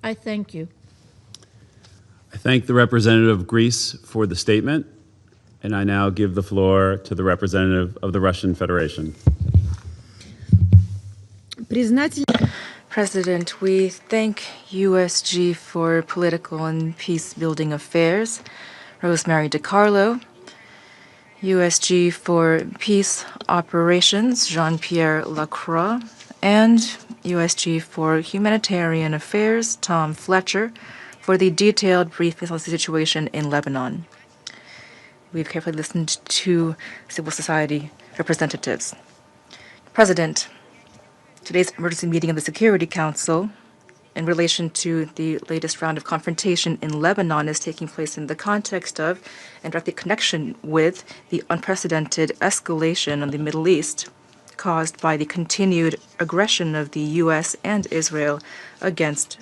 I thank you. I thank the representative of Greece for the statement, and I now give the floor to the representative of the Russian Federation. President, we thank USG for Political and Peace-Building Affairs, Rosemary DiCarlo, USG for Peace Operations, Jean-Pierre Lacroix, and USG for Humanitarian Affairs, Tom Fletcher, for the detailed briefing on the situation in Lebanon. We've carefully listened to civil society representatives. President, today's emergency meeting of the Security Council in relation to the latest round of confrontation in Lebanon is taking place in the context of and directly connection with the unprecedented escalation in the Middle East caused by the continued aggression of the U.S. and Israel against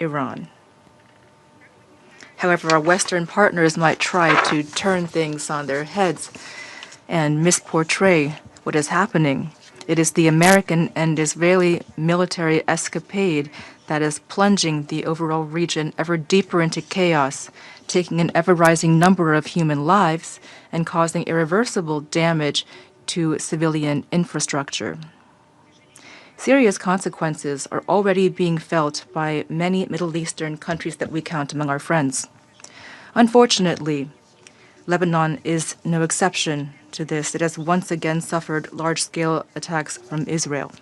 Iran. However, our Western partners might try to turn things on their heads and misportray what is happening. It is the American and Israeli military escapade that is plunging the overall region ever deeper into chaos, taking an ever-rising number of human lives and causing irreversible damage to civilian infrastructure. Serious consequences are already being felt by many Middle Eastern countries that we count among our friends. Unfortunately, Lebanon is no exception to this. It has once again suffered large-scale attacks from Israel.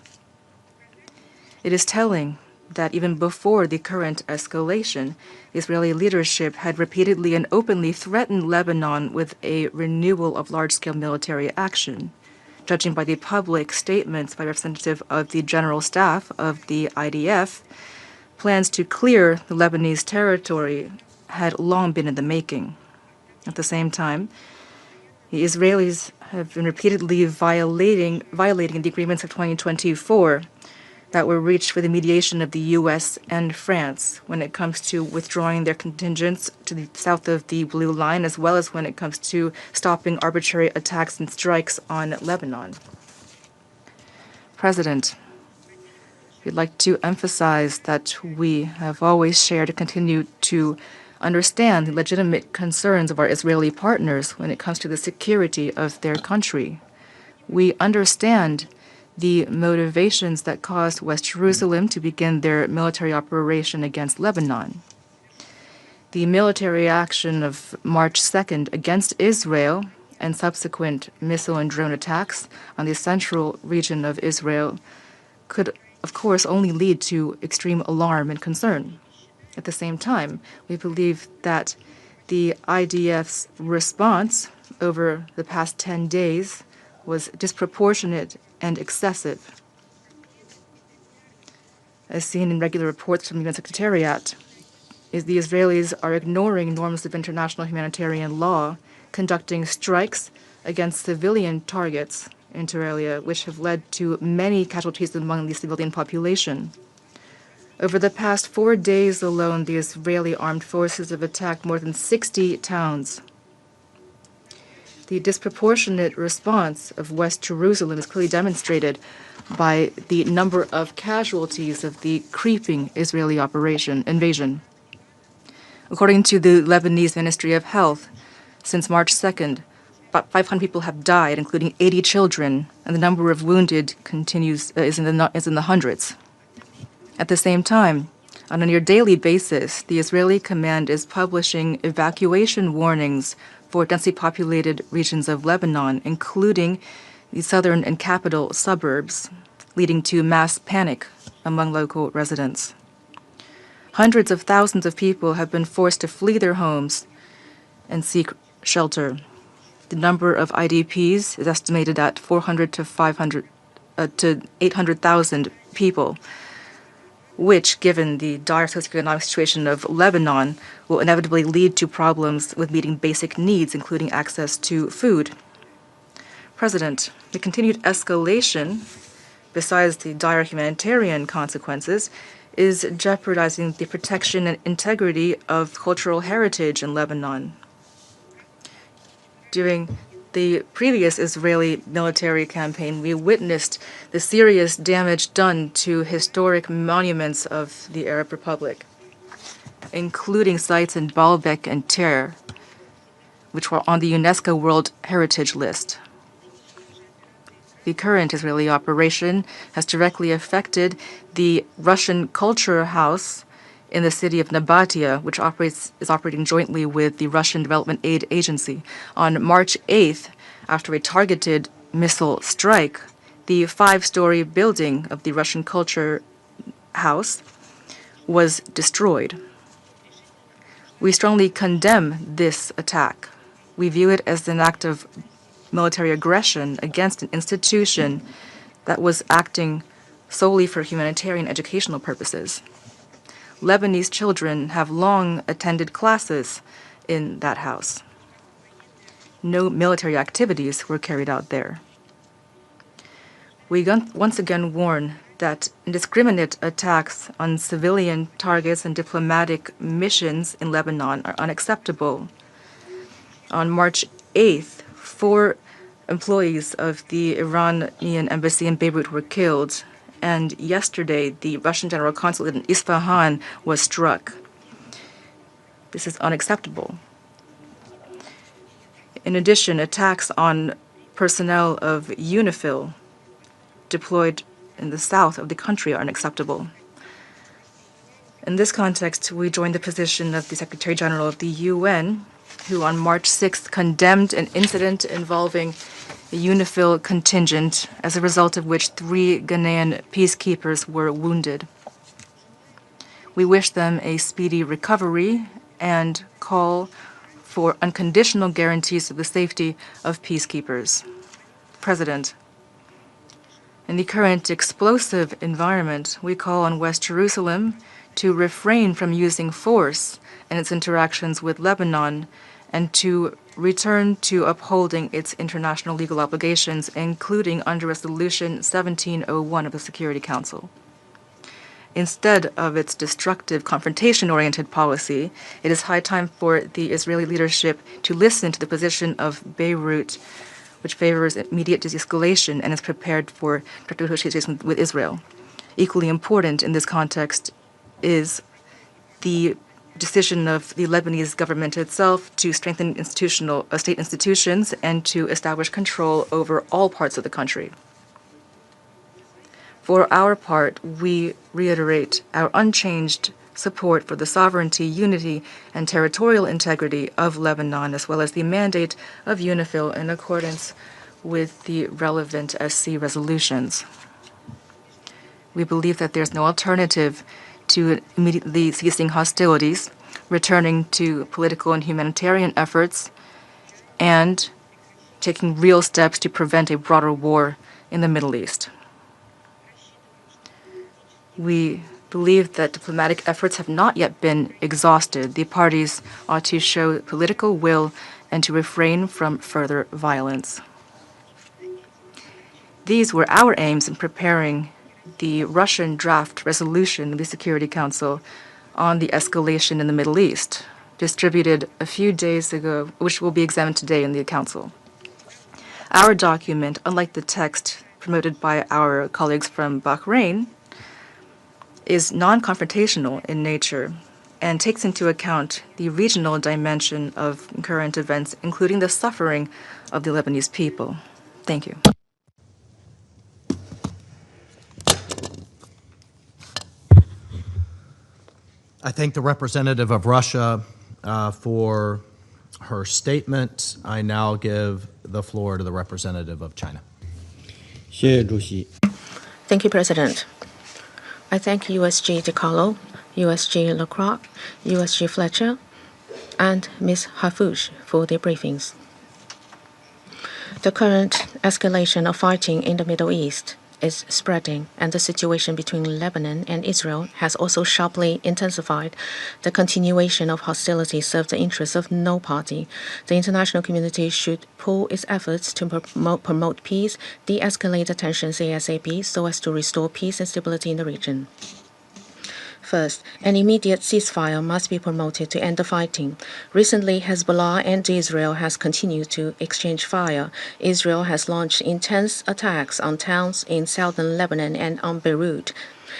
It is telling that even before the current escalation, Israeli leadership had repeatedly and openly threatened Lebanon with a renewal of large-scale military action. Judging by the public statements by representative of the General Staff of the IDF, plans to clear the Lebanese territory had long been in the making. At the same time, the Israelis have been repeatedly violating the agreements of 2024 that were reached with the mediation of the U.S. and France when it comes to withdrawing their contingents to the south of the Blue Line, as well as when it comes to stopping arbitrary attacks and strikes on Lebanon. President, we'd like to emphasize that we have always shared and continue to understand the legitimate concerns of our Israeli partners when it comes to the security of their country. We understand the motivations that caused West Jerusalem to begin their military operation against Lebanon. The military action of March 2nd against Israel and subsequent missile and drone attacks on the central region of Israel could, of course, only lead to extreme alarm and concern. At the same time, we believe that the IDF's response over the past 10 days was disproportionate and excessive. As seen in regular reports from the UN Secretariat, the Israelis are ignoring norms of international humanitarian law, conducting strikes against civilian targets inter alia, which have led to many casualties among the civilian population. Over the past 4 days alone, the Israeli armed forces have attacked more than 60 towns. The disproportionate response of West Jerusalem is clearly demonstrated by the number of casualties of the creeping Israeli invasion. According to the Lebanese Ministry of Health, since March 2nd, about 500 people have died, including 80 children, and the number of wounded is in the hundreds. At the same time, on a near daily basis, the Israeli command is publishing evacuation warnings for densely populated regions of Lebanon, including the southern and capital suburbs, leading to mass panic among local residents. Hundreds of thousands of people have been forced to flee their homes and seek shelter. The number of IDPs is estimated at 400 to 800,000 people, which, given the dire socioeconomic situation of Lebanon, will inevitably lead to problems with meeting basic needs, including access to food. President, the continued escalation, besides the dire humanitarian consequences, is jeopardizing the protection and integrity of cultural heritage in Lebanon. During the previous Israeli military campaign, we witnessed the serious damage done to historic monuments of the Arab Republic. including sites in Baalbek and Ter, which were on the UNESCO World Heritage List. The current Israeli operation has directly affected the Russian Culture House in the city of Nabatea, which is operating jointly with the Russian Development Aid Agency. On March 8th, after a targeted missile strike, the 5-story building of the Russian Culture House was destroyed. We strongly condemn this attack. We view it as an act of military aggression against an institution that was acting solely for humanitarian educational purposes. Lebanese children have long attended classes in that house. No military activities were carried out there. We once again warn that indiscriminate attacks on civilian targets and diplomatic missions in Lebanon are unacceptable. On March 8th, 4 employees of the Iranian embassy in Beirut were killed, and yesterday the Russian general consulate in Isfahan was struck. This is unacceptable. In addition, attacks on personnel of UNIFIL deployed in the south of the country are unacceptable. In this context, we join the position of the Secretary General of the UN, who on March 6th condemned an incident involving a UNIFIL contingent, as a result of which 3 Ghanaian peacekeepers were wounded. We wish them a speedy recovery and call for unconditional guarantees of the safety of peacekeepers. President, in the current explosive environment, we call on West Jerusalem to refrain from using force in its interactions with Lebanon and to return to upholding its international legal obligations, including under Resolution 1701 of the Security Council. Instead of its destructive, confrontation-oriented policy, it is high time for the Israeli leadership to listen to the position of Beirut, which favors immediate de-escalation and is prepared for direct negotiations with Israel. Equally important in this context is the decision of the Lebanese government itself to strengthen state institutions and to establish control over all parts of the country. For our part, we reiterate our unchanged support for the sovereignty, unity, and territorial integrity of Lebanon, as well as the mandate of UNIFIL in accordance with the relevant SC resolutions. We believe that there's no alternative to immediately ceasing hostilities, returning to political and humanitarian efforts, and taking real steps to prevent a broader war in the Middle East. We believe that diplomatic efforts have not yet been exhausted. The parties ought to show political will and to refrain from further violence. These were our aims in preparing the Russian draft resolution of the Security Council on the escalation in the Middle East, distributed a few days ago, which will be examined today in the Council. Our document, unlike the text promoted by our colleagues from Bahrain, is non-confrontational in nature and takes into account the regional dimension of current events, including the suffering of the Lebanese people. Thank you. I thank the representative of Russia for her statement. I now give the floor to the representative of China. Thank you, President. I thank USG DeCarlo, USG Lacroix, USG Fletcher, and Ms. Hafouche for their briefings. The current escalation of fighting in the Middle East is spreading, and the situation between Lebanon and Israel has also sharply intensified. The continuation of hostilities serves the interests of no party. The international community should pool its efforts to promote peace, de-escalate the tensions ASAP so as to restore peace and stability in the region. First, an immediate ceasefire must be promoted to end the fighting. Recently, Hezbollah and Israel has continued to exchange fire. Israel has launched intense attacks on towns in southern Lebanon and on Beirut.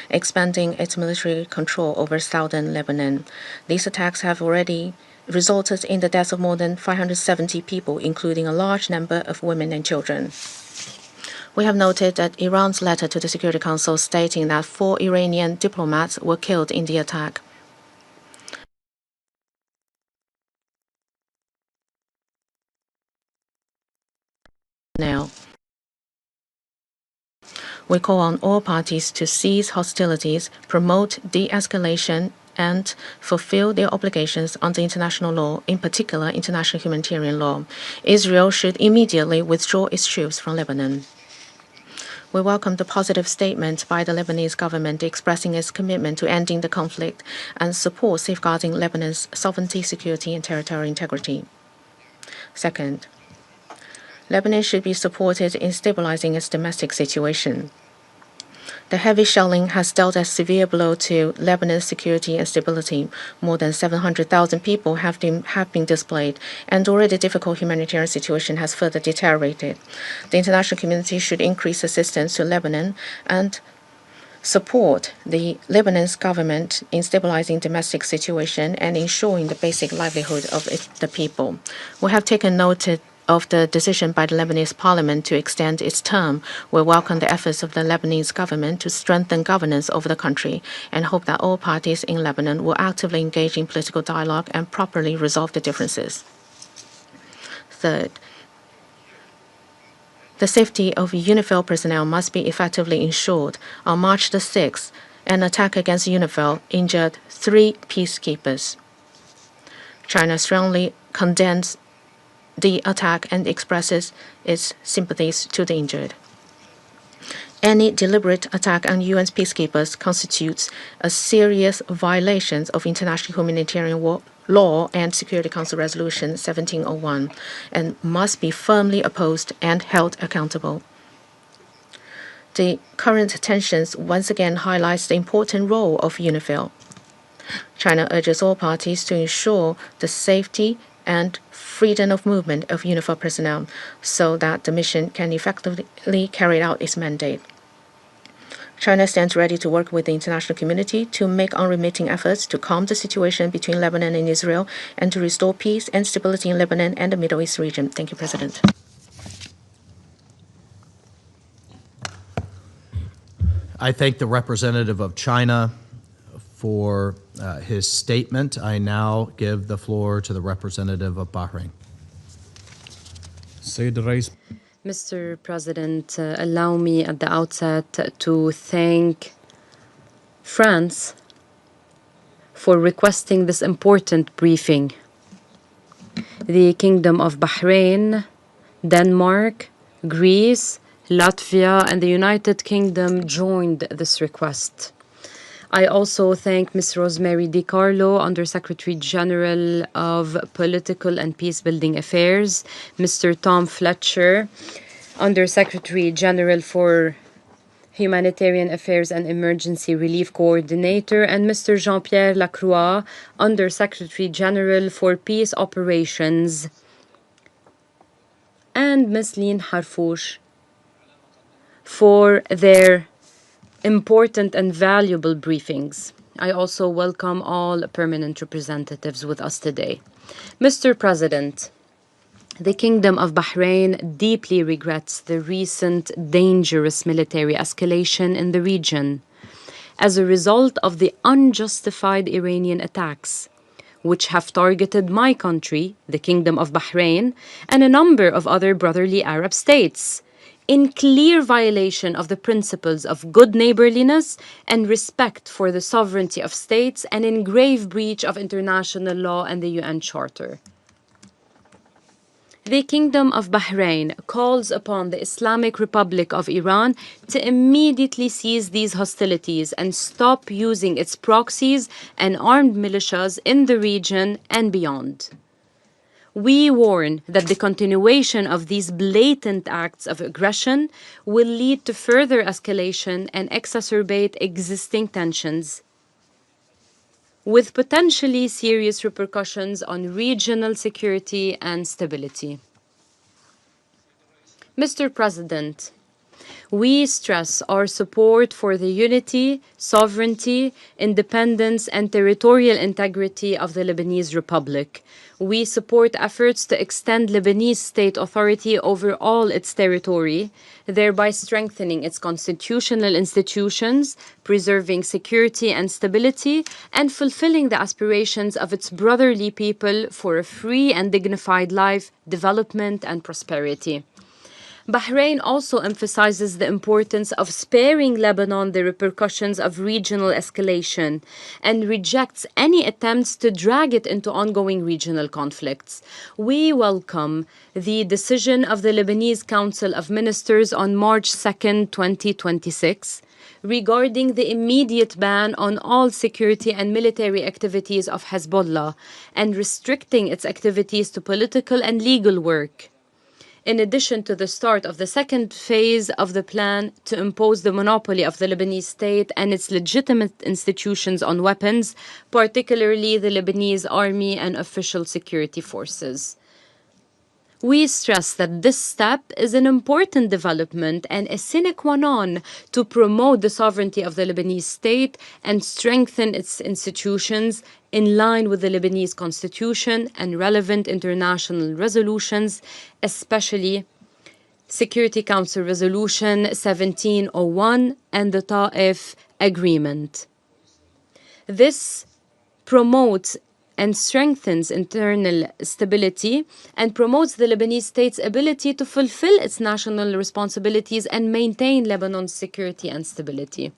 expanding its military control over southern Lebanon. These attacks have already resulted in the deaths of more than 570 people, including a large number of women and children. We have noted that Iran's letter to the Security Council stating that 4 Iranian diplomats were killed in the attack. Now, we call on all parties to cease hostilities, promote de-escalation, and fulfill their obligations under international law, in particular international humanitarian law. Israel should immediately withdraw its troops from Lebanon. We welcome the positive statement by the Lebanese government expressing its commitment to ending the conflict and support safeguarding Lebanon's sovereignty, security, and territorial integrity. Second, Lebanon should be supported in stabilizing its domestic situation. The heavy shelling has dealt a severe blow to Lebanon's security and stability. More than 700,000 people have been displaced, and already difficult humanitarian situation has further deteriorated. The international community should increase assistance to Lebanon and support the Lebanese government in stabilizing domestic situation and ensuring the basic livelihood of the people. We have taken note of the decision by the Lebanese parliament to extend its term. We welcome the efforts of the Lebanese government to strengthen governance over the country and hope that all parties in Lebanon will actively engage in political dialogue and properly resolve the differences. Third, the safety of UNIFIL personnel must be effectively ensured. On March the 6th, an attack against UNIFIL injured 3 peacekeepers. China strongly condemns the attack and expresses its sympathies to the injured. Any deliberate attack on UN's peacekeepers constitutes a serious violation of international humanitarian law and Security Council Resolution 1701 and must be firmly opposed and held accountable. The current tensions once again highlights the important role of UNIFIL. China urges all parties to ensure the safety and freedom of movement of UNIFIL personnel so that the mission can effectively carry out its mandate. China stands ready to work with the international community to make unremitting efforts to calm the situation between Lebanon and Israel and to restore peace and stability in Lebanon and the Middle East region. Thank you, President. I thank the representative of China for his statement. I now give the floor to the representative of Bahrain. Mr. President, allow me at the outset to thank France for requesting this important briefing. The Kingdom of Bahrain, Denmark, Greece, Latvia, and the United Kingdom joined this request. I also thank Ms. Rosemary DiCarlo, Undersecretary General of Political and Peacebuilding Affairs, Mr. Tom Fletcher, Undersecretary General for Humanitarian Affairs and Emergency Relief Coordinator, and Mr. Jean-Pierre Lacroix, Undersecretary General for Peace Operations, and Ms. Lynn Harfouch for their important and valuable briefings. I also welcome all permanent representatives with us today. Mr. President, the Kingdom of Bahrain deeply regrets the recent dangerous military escalation in the region as a result of the unjustified Iranian attacks, which have targeted my country, the Kingdom of Bahrain, and a number of other brotherly Arab states, in clear violation of the principles of good neighborliness and respect for the sovereignty of states, and in grave breach of international law and the UN Charter. The Kingdom of Bahrain calls upon the Islamic Republic of Iran to immediately cease these hostilities and stop using its proxies and armed militias in the region and beyond. We warn that the continuation of these blatant acts of aggression will lead to further escalation and exacerbate existing tensions, with potentially serious repercussions on regional security and stability. Mr. President, We stress our support for the unity, sovereignty, independence, and territorial integrity of the Lebanese Republic. We support efforts to extend Lebanese state authority over all its territory, thereby strengthening its constitutional institutions, preserving security and stability, and fulfilling the aspirations of its brotherly people for a free and dignified life, development, and prosperity. Bahrain also emphasizes the importance of sparing Lebanon the repercussions of regional escalation and rejects any attempts to drag it into ongoing regional conflicts. We welcome the decision of the Lebanese Council of Ministers on March 2nd, 2026, regarding the immediate ban on all security and military activities of Hezbollah and restricting its activities to political and legal work. In addition to the start of the second phase of the plan to impose the monopoly of the Lebanese state and its legitimate institutions on weapons, particularly the Lebanese army and official security forces. We stress that this step is an important development and a sine qua non to promote the sovereignty of the Lebanese state and strengthen its institutions in line with the Lebanese constitution and relevant international resolutions, especially Security Council Resolution 1701 and the Ta'if Agreement. This promotes and strengthens internal stability and promotes the Lebanese state's ability to fulfill its national responsibilities and maintain Lebanon's security and stability.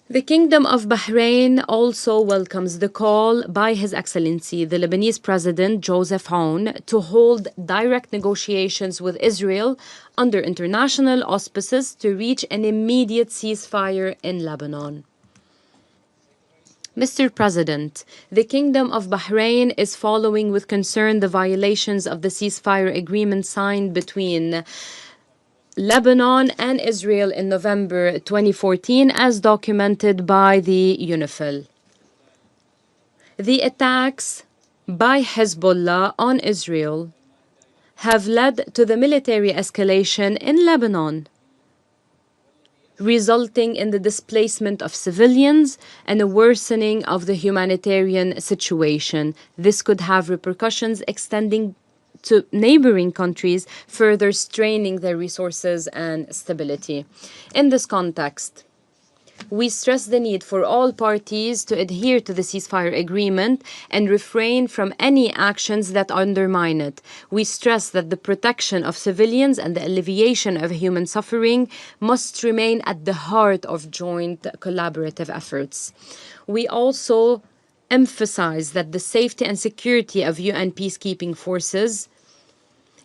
The Kingdom of Bahrain also welcomes the call by His Excellency, the Lebanese President Joseph Aoun, to hold direct negotiations with Israel under international auspices to reach an immediate ceasefire in Lebanon. Mr. President, the Kingdom of Bahrain is following with concern the violations of the ceasefire agreement signed between Lebanon and Israel in November 2014 as documented by the UNIFIL. The attacks by Hezbollah on Israel have led to the military escalation in Lebanon, resulting in the displacement of civilians and a worsening of the humanitarian situation. This could have repercussions extending to neighboring countries, further straining their resources and stability. In this context, we stress the need for all parties to adhere to the ceasefire agreement and refrain from any actions that undermine it. We stress that the protection of civilians and the alleviation of human suffering must remain at the heart of joint collaborative efforts. We also emphasize that the safety and security of UN peacekeeping forces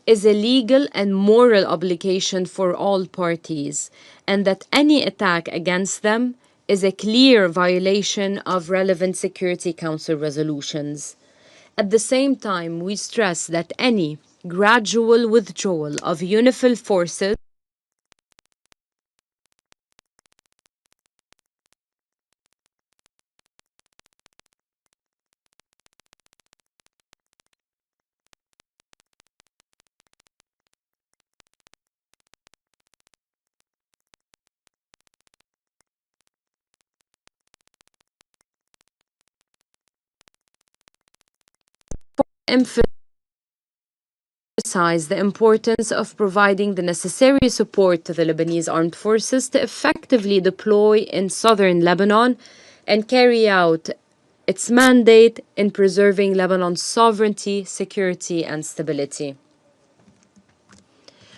is a legal and moral obligation for all parties, and that any attack against them is a clear violation of relevant Security Council resolutions. At the same time, we stress that any gradual withdrawal of UNIFIL forces emphasize the importance of providing the necessary support to the Lebanese armed forces to effectively deploy in southern Lebanon and carry out its mandate in preserving Lebanon's sovereignty, security, and stability.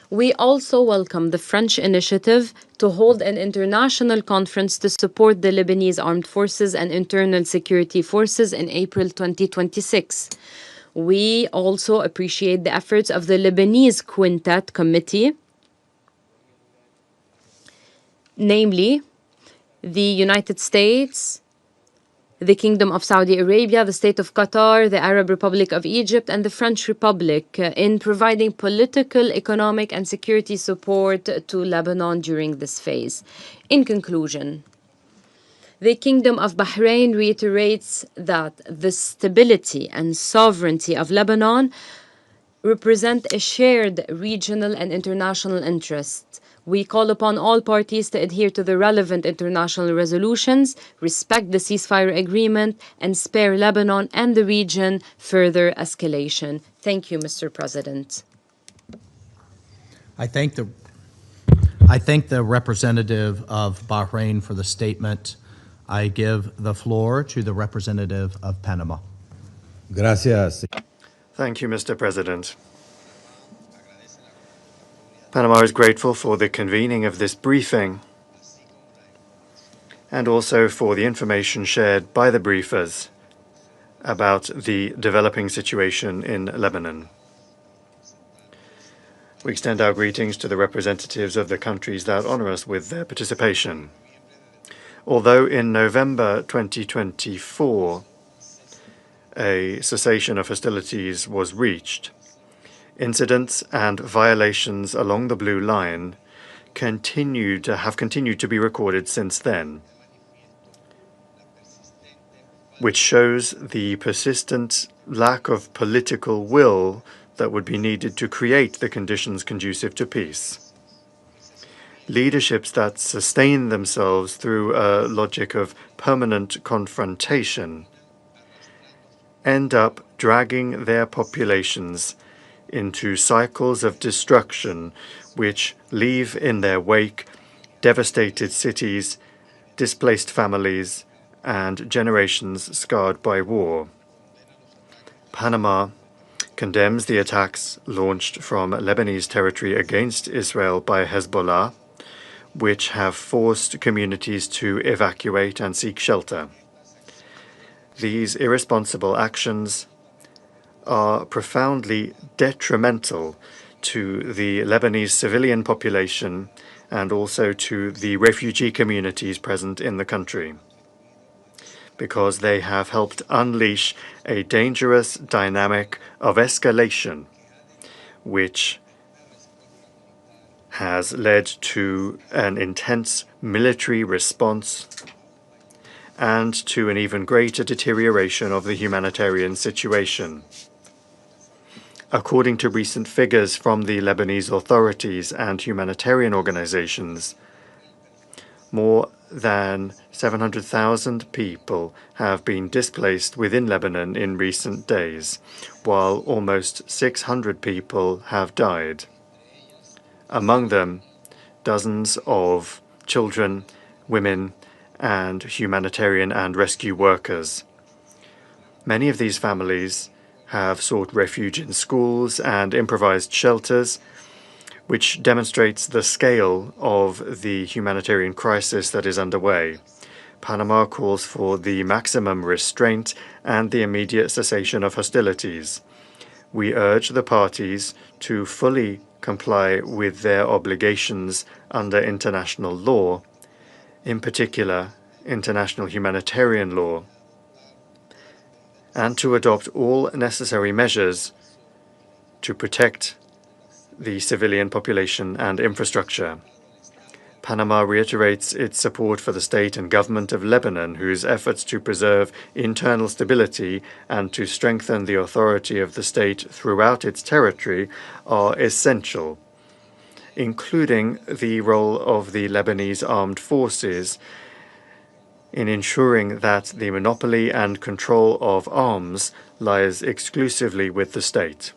We also welcome the French initiative to hold an international conference to support the Lebanese armed forces and internal security forces in April 2026. We also appreciate the efforts of the Lebanese Quintet Committee, namely the United States, the Kingdom of Saudi Arabia, the State of Qatar, the Arab Republic of Egypt, and the French Republic in providing political, economic, and security support to Lebanon during this phase. In conclusion, the Kingdom of Bahrain reiterates that the stability and sovereignty of Lebanon represent a shared regional and international interest. We call upon all parties to adhere to the relevant international resolutions, respect the ceasefire agreement, and spare Lebanon and the region further escalation. Thank you, Mr. President. I thank the representative of Bahrain for the statement. I give the floor to the representative of Panama. Gracias. Thank you, Mr. President. Panama is grateful for the convening of this briefing and also for the information shared by the briefers about the developing situation in Lebanon. We extend our greetings to the representatives of the countries that honor us with their participation. Although in November 2024, a cessation of hostilities was reached, incidents and violations along the Blue Line have continued to be recorded since then, which shows the persistent lack of political will that would be needed to create the conditions conducive to peace. Leaderships that sustain themselves through a logic of permanent confrontation end up dragging their populations into cycles of destruction which leave in their wake devastated cities, displaced families, and generations scarred by war. Panama condemns the attacks launched from Lebanese territory against Israel by Hezbollah, which have forced communities to evacuate and seek shelter. These irresponsible actions are profoundly detrimental to the Lebanese civilian population and also to the refugee communities present in the country, because they have helped unleash a dangerous dynamic of escalation, which has led to an intense military response and to an even greater deterioration of the humanitarian situation. According to recent figures from the Lebanese authorities and humanitarian organizations, more than 700,000 people have been displaced within Lebanon in recent days, while almost 600 people have died. Among them, dozens of children, women, and humanitarian and rescue workers. Many of these families have sought refuge in schools and improvised shelters, which demonstrates the scale of the humanitarian crisis that is underway. Panama calls for the maximum restraint and the immediate cessation of hostilities. We urge the parties to fully comply with their obligations under international law, in particular international humanitarian law, and to adopt all necessary measures to protect the civilian population and infrastructure. Panama reiterates its support for the state and government of Lebanon, whose efforts to preserve internal stability and to strengthen the authority of the state throughout its territory are essential, including the role of the Lebanese armed forces in ensuring that the monopoly and control of arms lies exclusively with the state.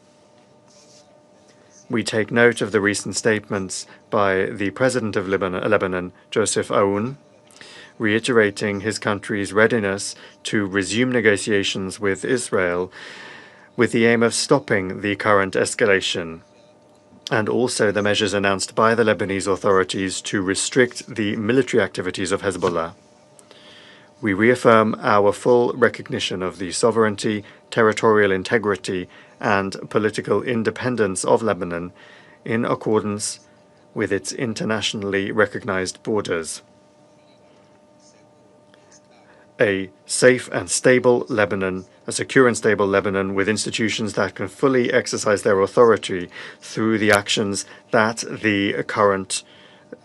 We take note of the recent statements by the President of Lebanon, Joseph Aoun, reiterating his country's readiness to resume negotiations with Israel with the aim of stopping the current escalation, and also the measures announced by the Lebanese authorities to restrict the military activities of Hezbollah. We reaffirm our full recognition of the sovereignty, territorial integrity, and political independence of Lebanon in accordance with its internationally recognized borders. A safe and stable Lebanon, a secure and stable Lebanon with institutions that can fully exercise their authority through the actions that the current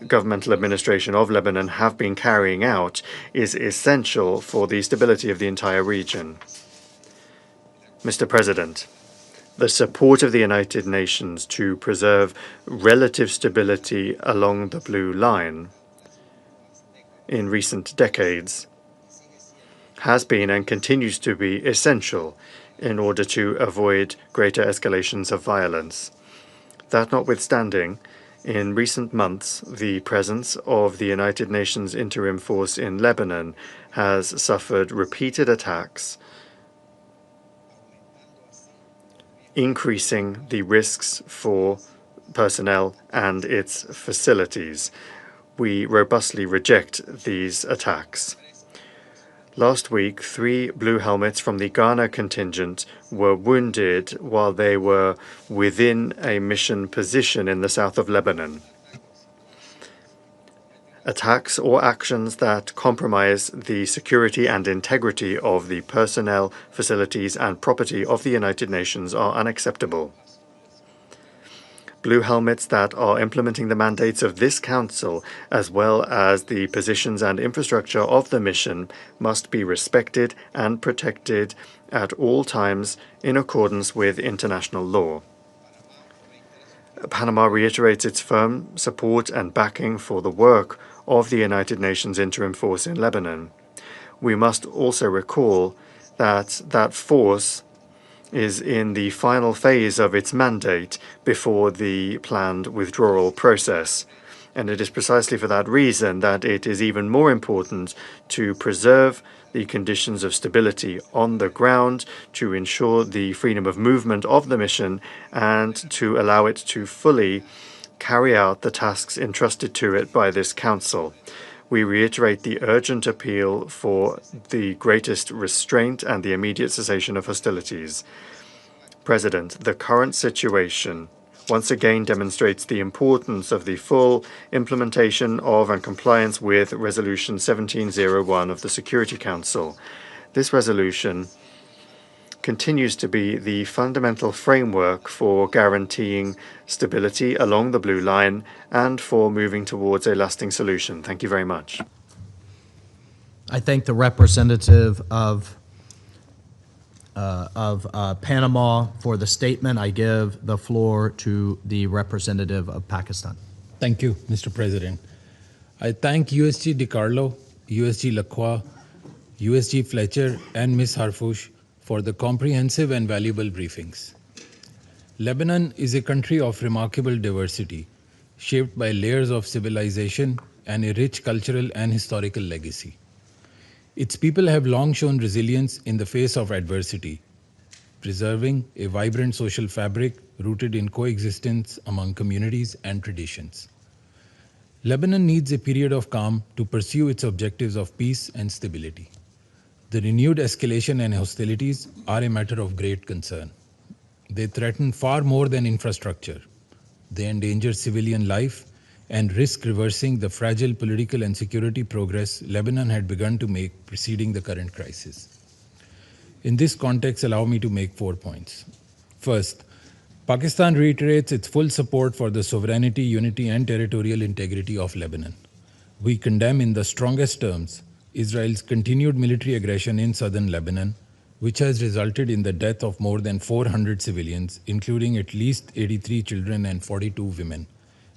governmental administration of Lebanon have been carrying out is essential for the stability of the entire region. Mr. President, the support of the United Nations to preserve relative stability along the Blue Line in recent decades has been and continues to be essential in order to avoid greater escalations of violence. That notwithstanding, in recent months, the presence of the United Nations Interim Force in Lebanon has suffered repeated attacks, increasing the risks for personnel and its facilities. We robustly reject these attacks. Last week, 3 blue helmets from the Ghana contingent were wounded while they were within a mission position in the south of Lebanon. Attacks or actions that compromise the security and integrity of the personnel, facilities, and property of the United Nations are unacceptable. Blue helmets that are implementing the mandates of this Council, as well as the positions and infrastructure of the mission, must be respected and protected at all times in accordance with international law. Panama reiterates its firm support and backing for the work of the United Nations Interim Force in Lebanon. We must also recall that that force is in the final phase of its mandate before the planned withdrawal process. And it is precisely for that reason that it is even more important to preserve the conditions of stability on the ground, to ensure the freedom of movement of the mission, and to allow it to fully carry out the tasks entrusted to it by this Council. We reiterate the urgent appeal for the greatest restraint and the immediate cessation of hostilities. President, the current situation once again demonstrates the importance of the full implementation of and compliance with Resolution 1701 of the Security Council. This resolution continues to be the fundamental framework for guaranteeing stability along the Blue Line and for moving towards a lasting solution. Thank you very much. I thank the representative of Panama for the statement. I give the floor to the representative of Pakistan. Thank you, Mr. President. I thank USG DiCarlo, USG Lacroix, USG Fletcher, and Ms. Harfouch for the comprehensive and valuable briefings. Lebanon is a country of remarkable diversity, shaped by layers of civilization and a rich cultural and historical legacy. Its people have long shown resilience in the face of adversity, preserving a vibrant social fabric rooted in coexistence among communities and traditions. Lebanon needs a period of calm to pursue its objectives of peace and stability. The renewed escalation and hostilities are a matter of great concern. They threaten far more than infrastructure. They endanger civilian life and risk reversing the fragile political and security progress Lebanon had begun to make preceding the current crisis. In this context, allow me to make 4 points. First, Pakistan reiterates its full support for the sovereignty, unity, and territorial integrity of Lebanon. We condemn in the strongest terms Israel's continued military aggression in southern Lebanon, which has resulted in the death of more than 400 civilians, including at least 83 children and 42 women,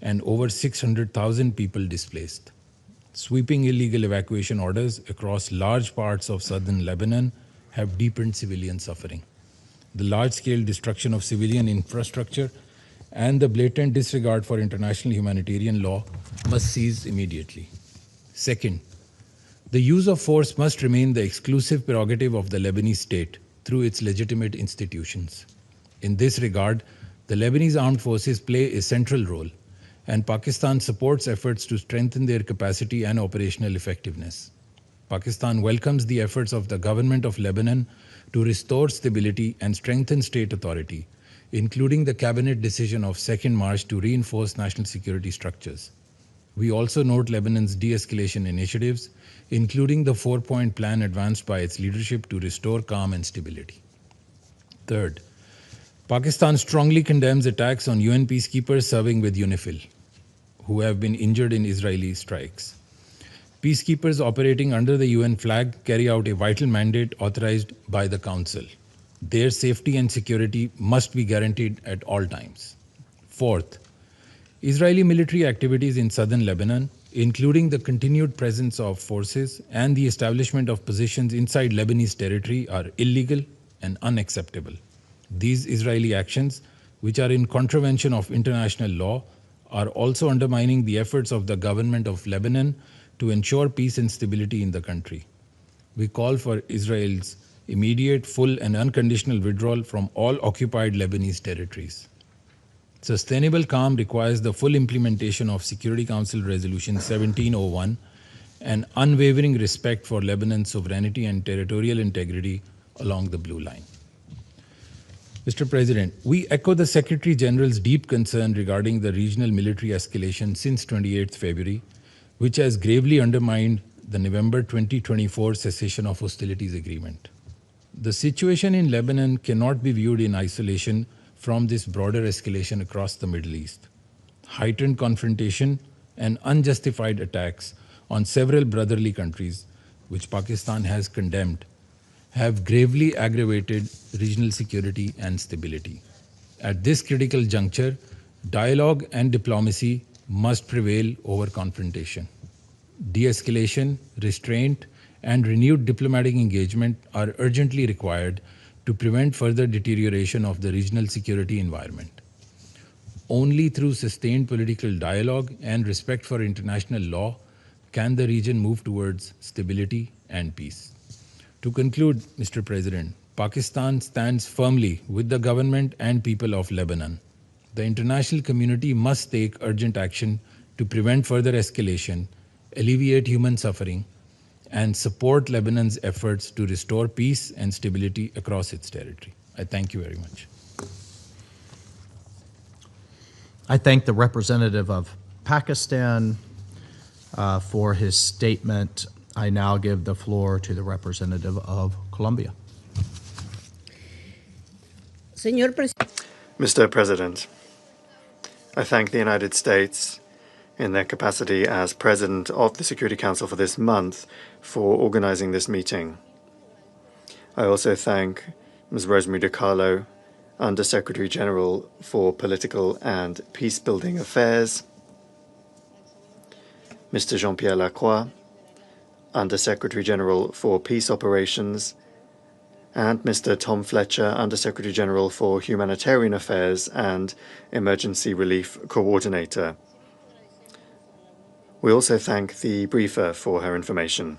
and over 600,000 people displaced. Sweeping illegal evacuation orders across large parts of southern Lebanon have deepened civilian suffering. The large-scale destruction of civilian infrastructure and the blatant disregard for international humanitarian law must cease immediately. Second, the use of force must remain the exclusive prerogative of the Lebanese state through its legitimate institutions. In this regard, the Lebanese armed forces play a central role, and Pakistan supports efforts to strengthen their capacity and operational effectiveness. Pakistan welcomes the efforts of the government of Lebanon to restore stability and strengthen state authority, including the cabinet decision of 2nd March to reinforce national security structures. We also note Lebanon's de-escalation initiatives, including the 4-point plan advanced by its leadership to restore calm and stability. Third, Pakistan strongly condemns attacks on UN peacekeepers serving with UNIFIL, who have been injured in Israeli strikes. Peacekeepers operating under the UN flag carry out a vital mandate authorized by the Council. Their safety and security must be guaranteed at all times. Fourth, Israeli military activities in southern Lebanon, including the continued presence of forces and the establishment of positions inside Lebanese territory, are illegal and unacceptable. These Israeli actions, which are in contravention of international law, are also undermining the efforts of the government of Lebanon to ensure peace and stability in the country. We call for Israel's immediate, full, and unconditional withdrawal from all occupied Lebanese territories. Sustainable calm requires the full implementation of Security Council Resolution 1701 and unwavering respect for Lebanon's sovereignty and territorial integrity along the Blue Line. Mr. President, we echo the Secretary General's deep concern regarding the regional military escalation since 28 February, which has gravely undermined the November 2024 cessation of hostilities agreement. The situation in Lebanon cannot be viewed in isolation from this broader escalation across the Middle East. Heightened confrontation and unjustified attacks on several brotherly countries, which Pakistan has condemned, have gravely aggravated regional security and stability. At this critical juncture, dialogue and diplomacy must prevail over confrontation. De-escalation, restraint, and renewed diplomatic engagement are urgently required to prevent further deterioration of the regional security environment. Only through sustained political dialogue and respect for international law can the region move towards stability and peace. To conclude, Mr. President, Pakistan stands firmly with the government and people of Lebanon. The international community must take urgent action to prevent further escalation, alleviate human suffering, and support Lebanon's efforts to restore peace and stability across its territory. I thank you very much. I thank the representative of Pakistan for his statement. I now give the floor to the representative of Colombia. Mr. President, I thank the United States in their capacity as President of the Security Council for this month for organizing this meeting. I also thank Ms. Rosemary DiCarlo, Under-Secretary General for Political and Peace-Building Affairs, Mr. Jean-Pierre Lacroix, Under-Secretary General for Peace Operations, and Mr. Tom Fletcher, Under-Secretary General for Humanitarian Affairs and Emergency Relief Coordinator. We also thank the briefer for her information.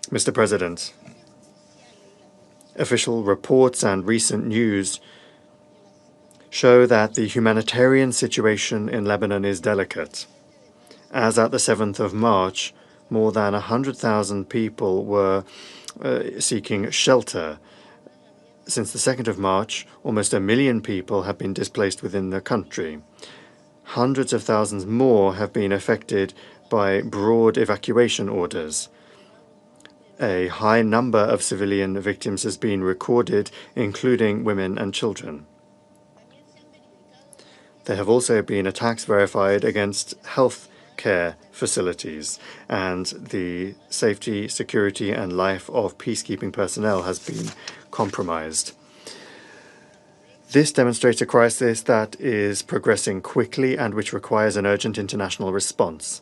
Mr. President, official reports and recent news show that the humanitarian situation in Lebanon is delicate. As at the 7th of March, more than 100,000 people were seeking shelter. Since the 2nd of March, almost 1 million people have been displaced within the country. Hundreds of thousands more have been affected by broad evacuation orders. A high number of civilian victims has been recorded, including women and children. There have also been attacks verified against health care facilities, and the safety, security, and life of peacekeeping personnel has been compromised. This demonstrates a crisis that is progressing quickly and which requires an urgent international response.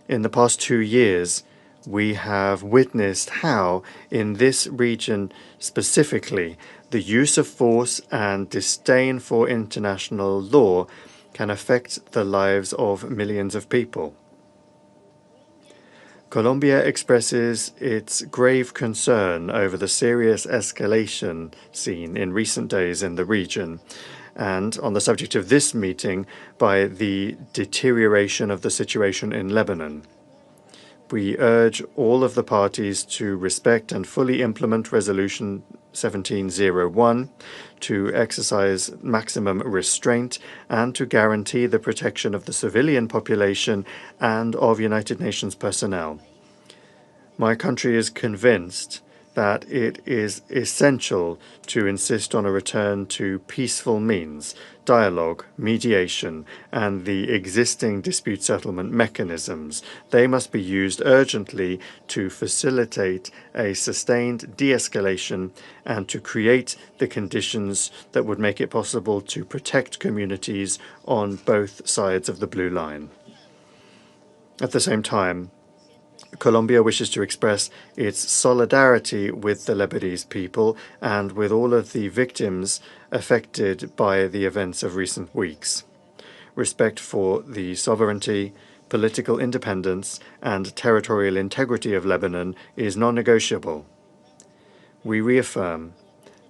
In the past 2 years, we have witnessed how, in this region specifically, the use of force and disdain for international law can affect the lives of millions of people. Colombia expresses its grave concern over the serious escalation seen in recent days in the region, and on the subject of this meeting, by the deterioration of the situation in Lebanon. We urge all of the parties to respect and fully implement Resolution 1701, to exercise maximum restraint, and to guarantee the protection of the civilian population and of United Nations personnel. My country is convinced that it is essential to insist on a return to peaceful means, dialogue, mediation, and the existing dispute settlement mechanisms. They must be used urgently to facilitate a sustained de-escalation and to create the conditions that would make it possible to protect communities on both sides of the blue line. At the same time, Colombia wishes to express its solidarity with the Lebanese people and with all of the victims affected by the events of recent weeks. Respect for the sovereignty, political independence, and territorial integrity of Lebanon is non-negotiable. We reaffirm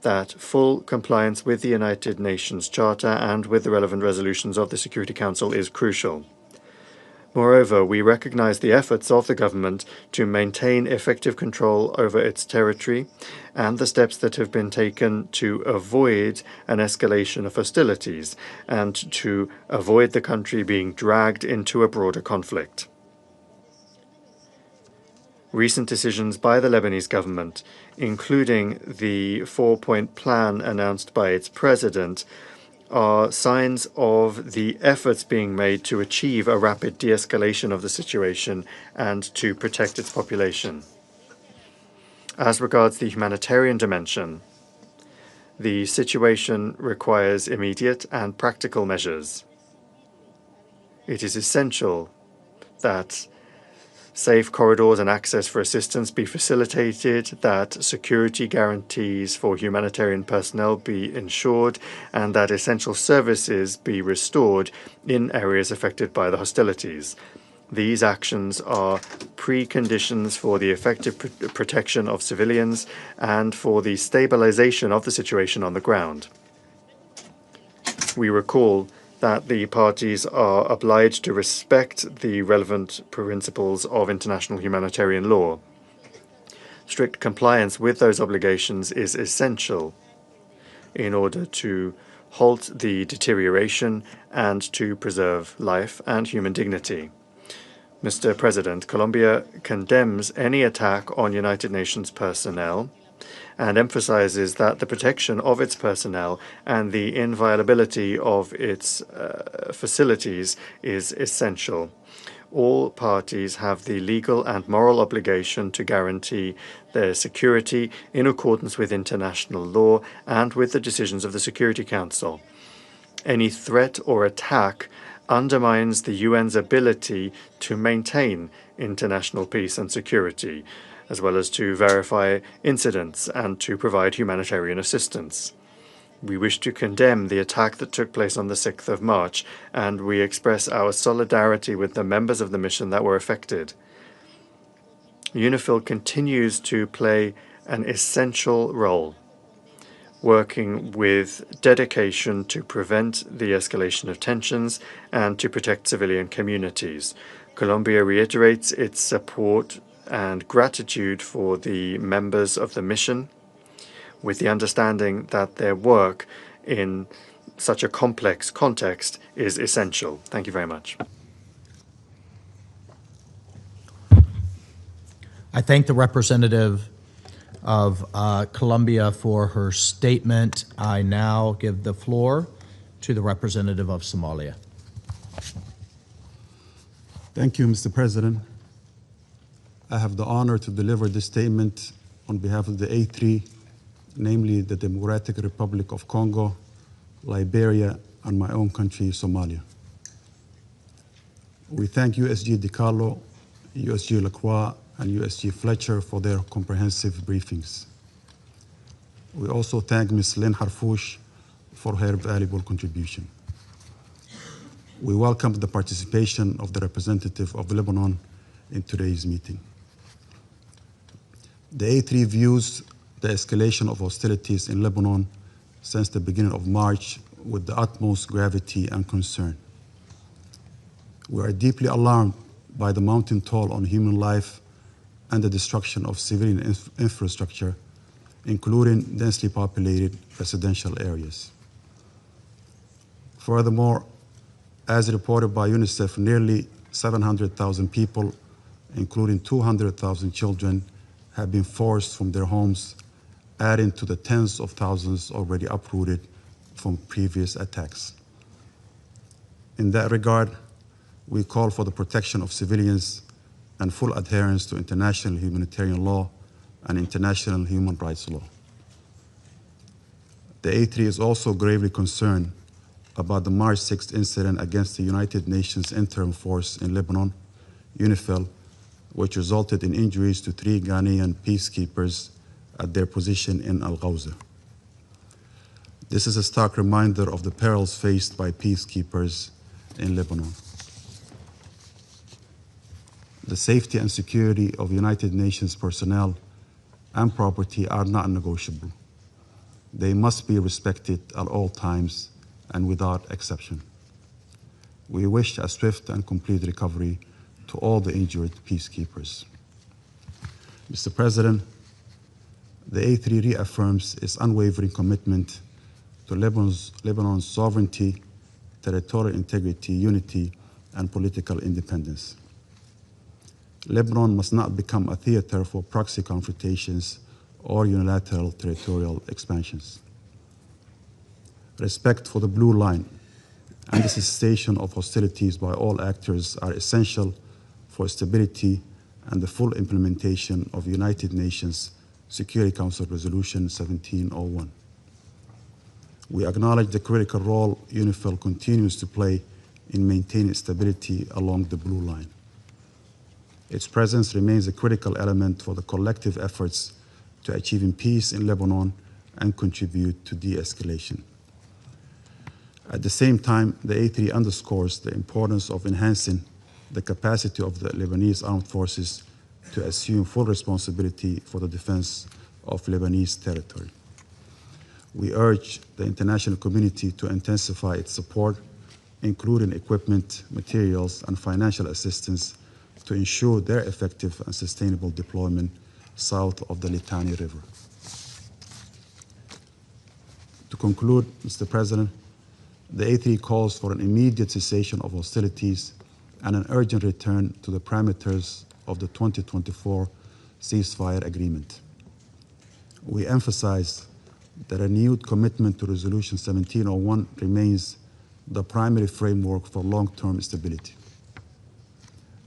that full compliance with the United Nations Charter and with the relevant resolutions of the Security Council is crucial. Moreover, we recognize the efforts of the government to maintain effective control over its territory and the steps that have been taken to avoid an escalation of hostilities and to avoid the country being dragged into a broader conflict. Recent decisions by the Lebanese government, including the four-point plan announced by its president, are signs of the efforts being made to achieve a rapid de-escalation of the situation and to protect its population. As regards the humanitarian dimension, the situation requires immediate and practical measures. It is essential that safe corridors and access for assistance be facilitated, that security guarantees for humanitarian personnel be ensured, and that essential services be restored in areas affected by the hostilities. These actions are preconditions for the effective protection of civilians and for the stabilization of the situation on the ground. We recall that the parties are obliged to respect the relevant principles of international humanitarian law. Strict compliance with those obligations is essential in order to halt the deterioration and to preserve life and human dignity. Mr. President, Colombia condemns any attack on United Nations personnel and emphasizes that the protection of its personnel and the inviolability of its facilities is essential. All parties have the legal and moral obligation to guarantee their security in accordance with international law and with the decisions of the Security Council. Any threat or attack undermines the UN's ability to maintain international peace and security, as well as to verify incidents and to provide humanitarian assistance. We wish to condemn the attack that took place on the 6th of March, and we express our solidarity with the members of the mission that were affected. UNIFIL continues to play an essential role, working with dedication to prevent the escalation of tensions and to protect civilian communities. Colombia reiterates its support and gratitude for the members of the mission, with the understanding that their work in such a complex context is essential. Thank you very much. I thank the representative of Colombia for her statement. I now give the floor to the representative of Somalia. Thank you, Mr. President. I have the honor to deliver this statement on behalf of the A3, namely the Democratic Republic of Congo, Liberia, and my own country, Somalia. We thank USG DiCarlo, USG Lacroix, and USG Fletcher for their comprehensive briefings. We also thank Ms. Lynn Harfouch for her valuable contribution. We welcome the participation of the representative of Lebanon in today's meeting. The A3 views the escalation of hostilities in Lebanon since the beginning of March with the utmost gravity and concern. We are deeply alarmed by the mounting toll on human life and the destruction of civilian infrastructure, including densely populated residential areas. Furthermore, as reported by UNICEF, nearly 700,000 people, including 200,000 children, have been forced from their homes, adding to the tens of thousands already uprooted from previous attacks. In that regard, we call for the protection of civilians and full adherence to international humanitarian law and international human rights law. The A3 is also gravely concerned about the March 6th incident against the United Nations Interim Force in Lebanon, UNIFIL, which resulted in injuries to 3 Ghanaian peacekeepers at their position in Al-Ghawza. This is a stark reminder of the perils faced by peacekeepers in Lebanon. The safety and security of United Nations personnel and property are not negotiable. They must be respected at all times and without exception. We wish a swift and complete recovery to all the injured peacekeepers. Mr. President, the A3 reaffirms its unwavering commitment to Lebanon's sovereignty, territorial integrity, unity, and political independence. Lebanon must not become a theater for proxy confrontations or unilateral territorial expansions. Respect for the blue line and the cessation of hostilities by all actors are essential for stability and the full implementation of United Nations Security Council Resolution 1701. We acknowledge the critical role UNIFIL continues to play in maintaining stability along the blue line. Its presence remains a critical element for the collective efforts to achieving peace in Lebanon and contribute to de-escalation. At the same time, the A3 underscores the importance of enhancing the capacity of the Lebanese armed forces to assume full responsibility for the defense of Lebanese territory. We urge the international community to intensify its support, including equipment, materials, and financial assistance to ensure their effective and sustainable deployment south of the Litani River. To conclude, Mr. President, the A3 calls for an immediate cessation of hostilities and an urgent return to the parameters of the 2024 ceasefire agreement. We emphasize that a renewed commitment to Resolution 1701 remains the primary framework for long-term stability.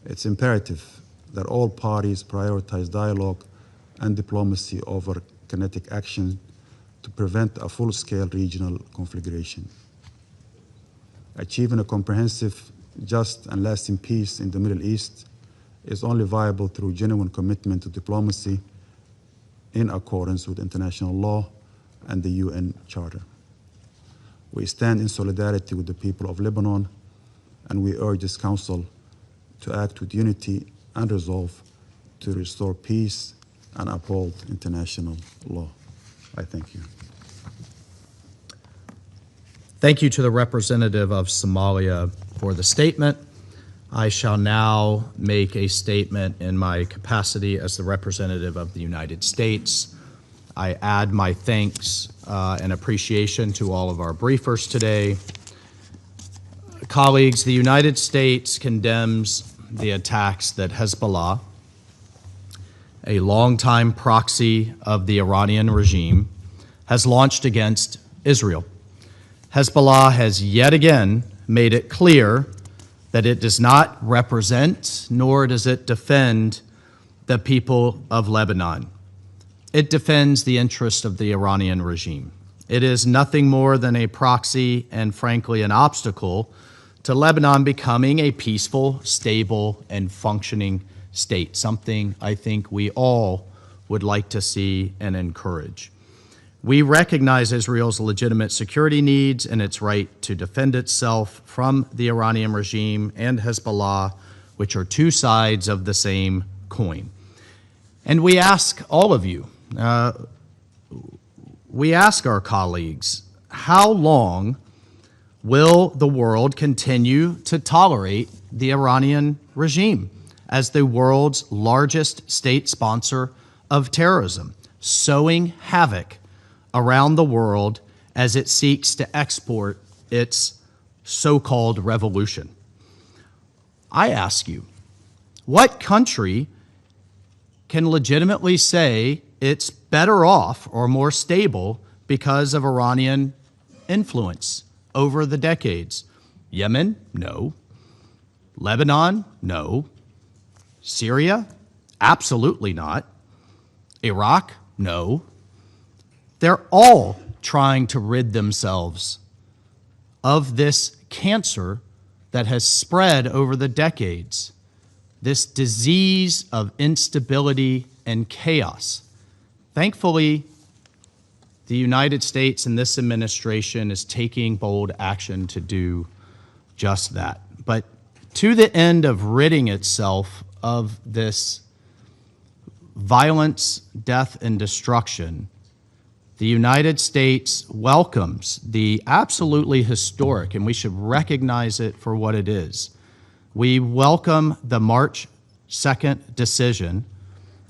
It's imperative that all parties prioritize dialogue and diplomacy over kinetic action to prevent a full-scale regional conflagration. Achieving a comprehensive, just, and lasting peace in the Middle East is only viable through genuine commitment to diplomacy in accordance with international law and the UN Charter. We stand in solidarity with the people of Lebanon, and we urge this Council to act with unity and resolve to restore peace and uphold international law. I thank you. Thank you to the representative of Somalia for the statement. I shall now make a statement in my capacity as the representative of the United States. I add my thanks and appreciation to all of our briefers today. Colleagues, the United States condemns the attacks that Hezbollah, a longtime proxy of the Iranian regime, has launched against Israel. Hezbollah has yet again made it clear that it does not represent nor does it defend the people of Lebanon. It defends the interest of the Iranian regime. It is nothing more than a proxy and, frankly, an obstacle to Lebanon becoming a peaceful, stable, and functioning state, something I think we all would like to see and encourage. We recognize Israel's legitimate security needs and its right to defend itself from the Iranian regime and Hezbollah, which are two sides of the same coin. And we ask all of you, we ask our colleagues, how long will the world continue to tolerate the Iranian regime as the world's largest state sponsor of terrorism, sowing havoc around the world as it seeks to export its so-called revolution? I ask you, what country can legitimately say it's better off or more stable because of Iranian influence over the decades. Yemen? No. Lebanon? No. Syria? Absolutely not. Iraq? No. They're all trying to rid themselves of this cancer that has spread over the decades, this disease of instability and chaos. Thankfully, the United States and this administration is taking bold action to do just that. But to the end of ridding itself of this violence, death, and destruction, the United States welcomes the absolutely historic, and we should recognize it for what it is. We welcome the March 2nd decision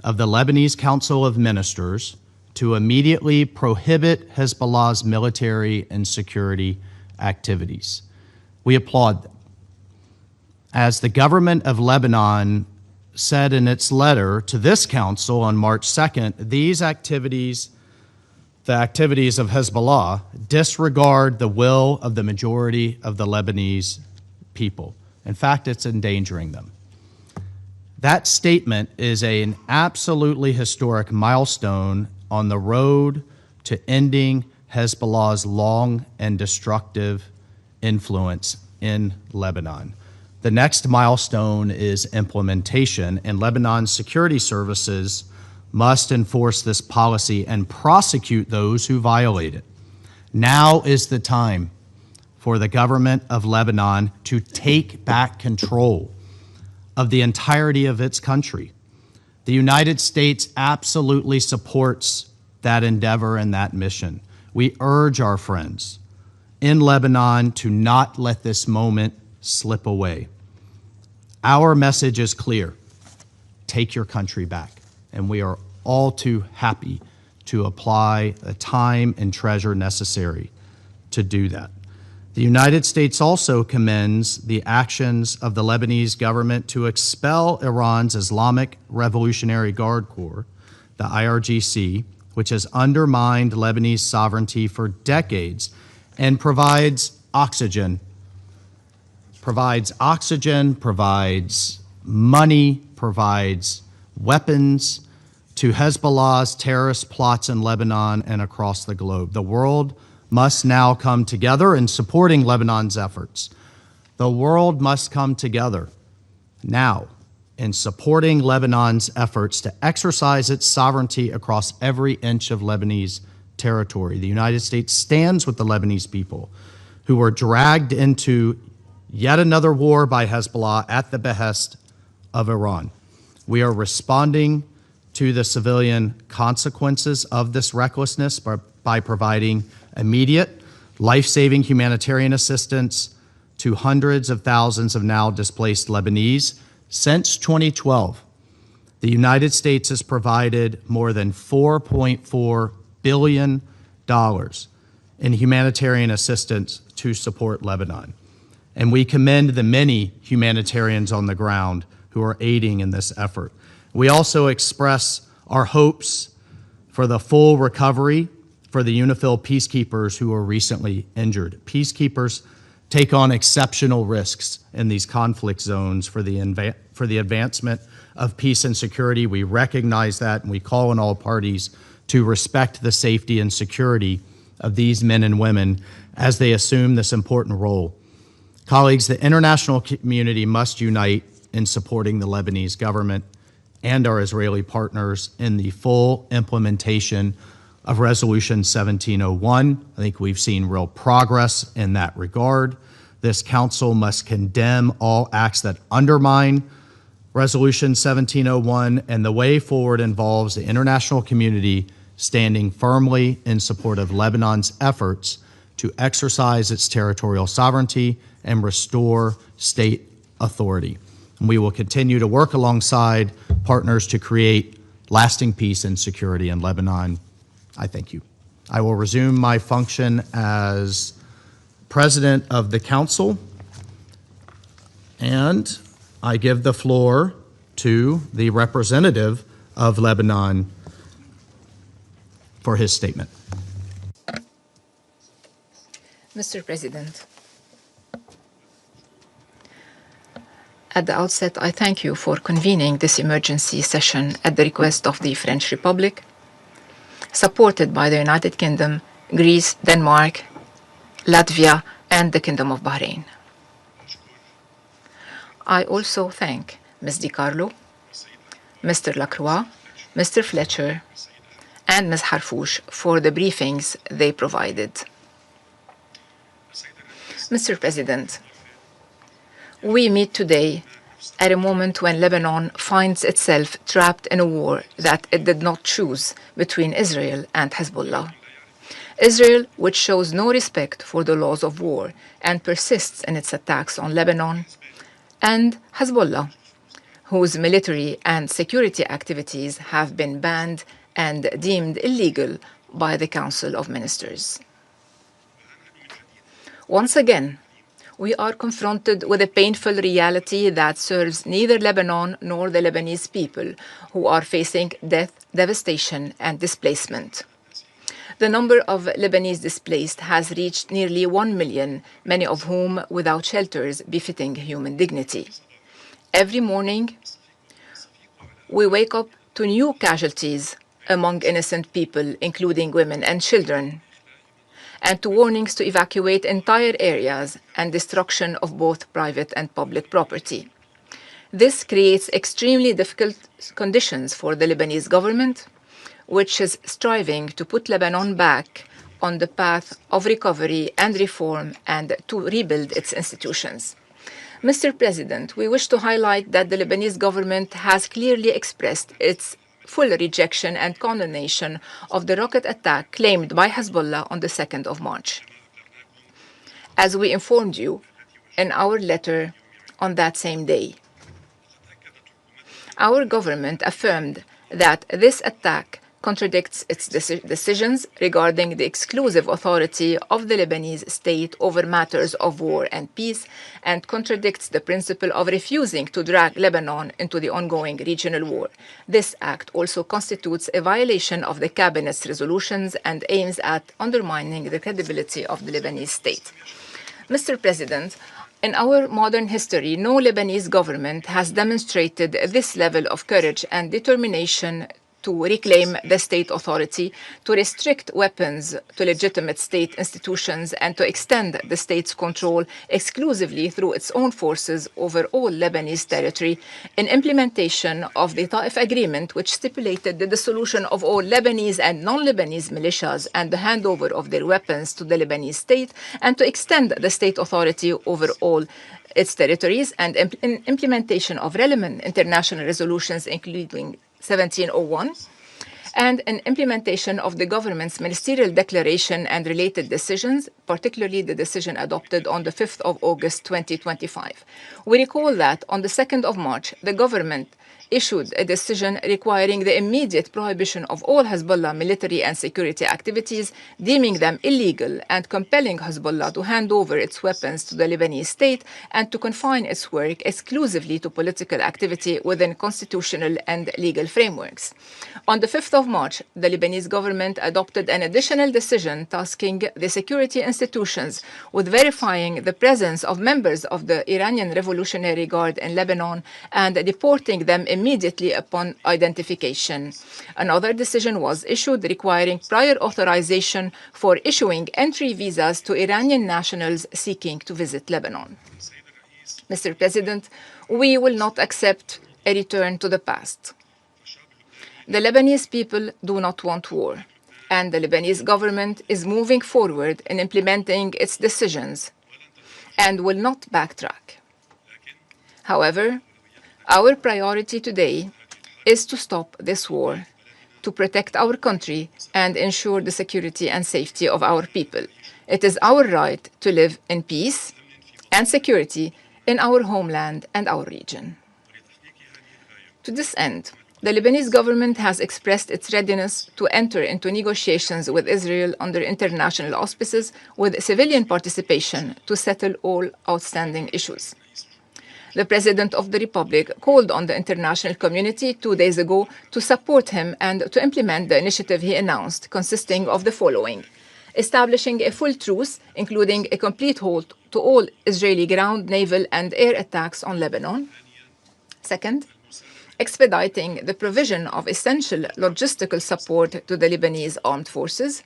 of the Lebanese Council of Ministers to immediately prohibit Hezbollah's military and security activities. We applaud them. As the government of Lebanon said in its letter to this council on March 2nd, these activities, the activities of Hezbollah, disregard the will of the majority of the Lebanese people. In fact, it's endangering them. That statement is an absolutely historic milestone on the road to ending Hezbollah's long and destructive influence in Lebanon. The next milestone is implementation, and Lebanon's security services must enforce this policy and prosecute those who violate it. Now is the time for the government of Lebanon to take back control of the entirety of its country. The United States absolutely supports that endeavor and that mission. We urge our friends in Lebanon to not let this moment slip away. Our message is clear: take your country back. And we are all too happy to apply the time and treasure necessary to do that. The United States also commends the actions of the Lebanese government to expel Iran's Islamic Revolutionary Guard Corps, the IRGC, which has undermined Lebanese sovereignty for decades and provides oxygen, provides money, provides weapons to Hezbollah's terrorist plots in Lebanon and across the globe. The world must now come together in supporting Lebanon's efforts. The world must come together now in supporting Lebanon's efforts to exercise its sovereignty across every inch of Lebanese territory. The United States stands with the Lebanese people who were dragged into yet another war by Hezbollah at the behest of Iran. We are responding to the civilian consequences of this recklessness by providing immediate, life-saving humanitarian assistance to hundreds of thousands of now displaced Lebanese. Since 2012, the United States has provided more than $4.4 billion in humanitarian assistance to support Lebanon. And we commend the many humanitarians on the ground who are aiding in this effort. We also express our hopes for the full recovery for the UNIFIL peacekeepers who were recently injured. Peacekeepers take on exceptional risks in these conflict zones for the advancement of peace and security. We recognize that, and we call on all parties to respect the safety and security of these men and women as they assume this important role. Colleagues, the international community must unite in supporting the Lebanese government and our Israeli partners in the full implementation of Resolution 1701. I think we've seen real progress in that regard. This council must condemn all acts that undermine Resolution 1701, and the way forward involves the international community standing firmly in support of Lebanon's efforts to exercise its territorial sovereignty and restore state authority. And we will continue to work alongside partners to create lasting peace and security in Lebanon. I thank you. I will resume my function as president of the council, and I give the floor to the representative of Lebanon for his statement. Mr. President, at the outset, I thank you for convening this emergency session at the request of the French Republic, supported by the United Kingdom, Greece, Denmark, Latvia, and the Kingdom of Bahrain. I also thank Ms. DiCarlo, Mr. Lacroix, Mr. Fletcher, and Ms. Harfouch for the briefings they provided. Mr. President, we meet today at a moment when Lebanon finds itself trapped in a war that it did not choose between Israel and Hezbollah. Israel, which shows no respect for the laws of war and persists in its attacks on Lebanon, and Hezbollah, whose military and security activities have been banned and deemed illegal by the Council of Ministers. Once again, we are confronted with a painful reality that serves neither Lebanon nor the Lebanese people, who are facing death, devastation, and displacement. The number of Lebanese displaced has reached nearly 1 million, many of whom without shelters befitting human dignity. Every morning, we wake up to new casualties among innocent people, including women and children, and to warnings to evacuate entire areas and destruction of both private and public property. This creates extremely difficult conditions for the Lebanese government, which is striving to put Lebanon back on the path of recovery and reform and to rebuild its institutions. Mr. President, we wish to highlight that the Lebanese government has clearly expressed its full rejection and condemnation of the rocket attack claimed by Hezbollah on the 2nd of March. As we informed you in our letter on that same day, our government affirmed that this attack contradicts its decisions regarding the exclusive authority of the Lebanese state over matters of war and peace, and contradicts the principle of refusing to drag Lebanon into the ongoing regional war. This act also constitutes a violation of the cabinet's resolutions and aims at undermining the credibility of the Lebanese state. Mr. President, in our modern history, no Lebanese government has demonstrated this level of courage and determination to reclaim the state authority, to restrict weapons to legitimate state institutions, and to extend the state's control exclusively through its own forces over all Lebanese territory, in implementation of the Ta'if Agreement, which stipulated the dissolution of all Lebanese and non-Lebanese militias and the handover of their weapons to the Lebanese state, and to extend the state authority over all its territories, and in implementation of relevant international resolutions, including 1701, and an implementation of the government's ministerial declaration and related decisions, particularly the decision adopted on the 5th of August 2025. We recall that on the 2nd of March, the government issued a decision requiring the immediate prohibition of all Hezbollah military and security activities, deeming them illegal and compelling Hezbollah to hand over its weapons to the Lebanese state and to confine its work exclusively to political activity within constitutional and legal frameworks. On the 5th of March, the Lebanese government adopted an additional decision tasking the security institutions with verifying the presence of members of the Iranian Revolutionary Guard in Lebanon and deporting them immediately upon identification. Another decision was issued requiring prior authorization for issuing entry visas to Iranian nationals seeking to visit Lebanon. Mr. President, we will not accept a return to the past. The Lebanese people do not want war, and the Lebanese government is moving forward in implementing its decisions and will not backtrack. However, our priority today is to stop this war, to protect our country and ensure the security and safety of our people. It is our right to live in peace and security in our homeland and our region. To this end, the Lebanese government has expressed its readiness to enter into negotiations with Israel under international auspices with civilian participation to settle all outstanding issues. The President of the Republic called on the international community 2 days ago to support him and to implement the initiative he announced, consisting of the following: establishing a full truce, including a complete halt to all Israeli ground, naval, and air attacks on Lebanon. Second, expediting the provision of essential logistical support to the Lebanese armed forces.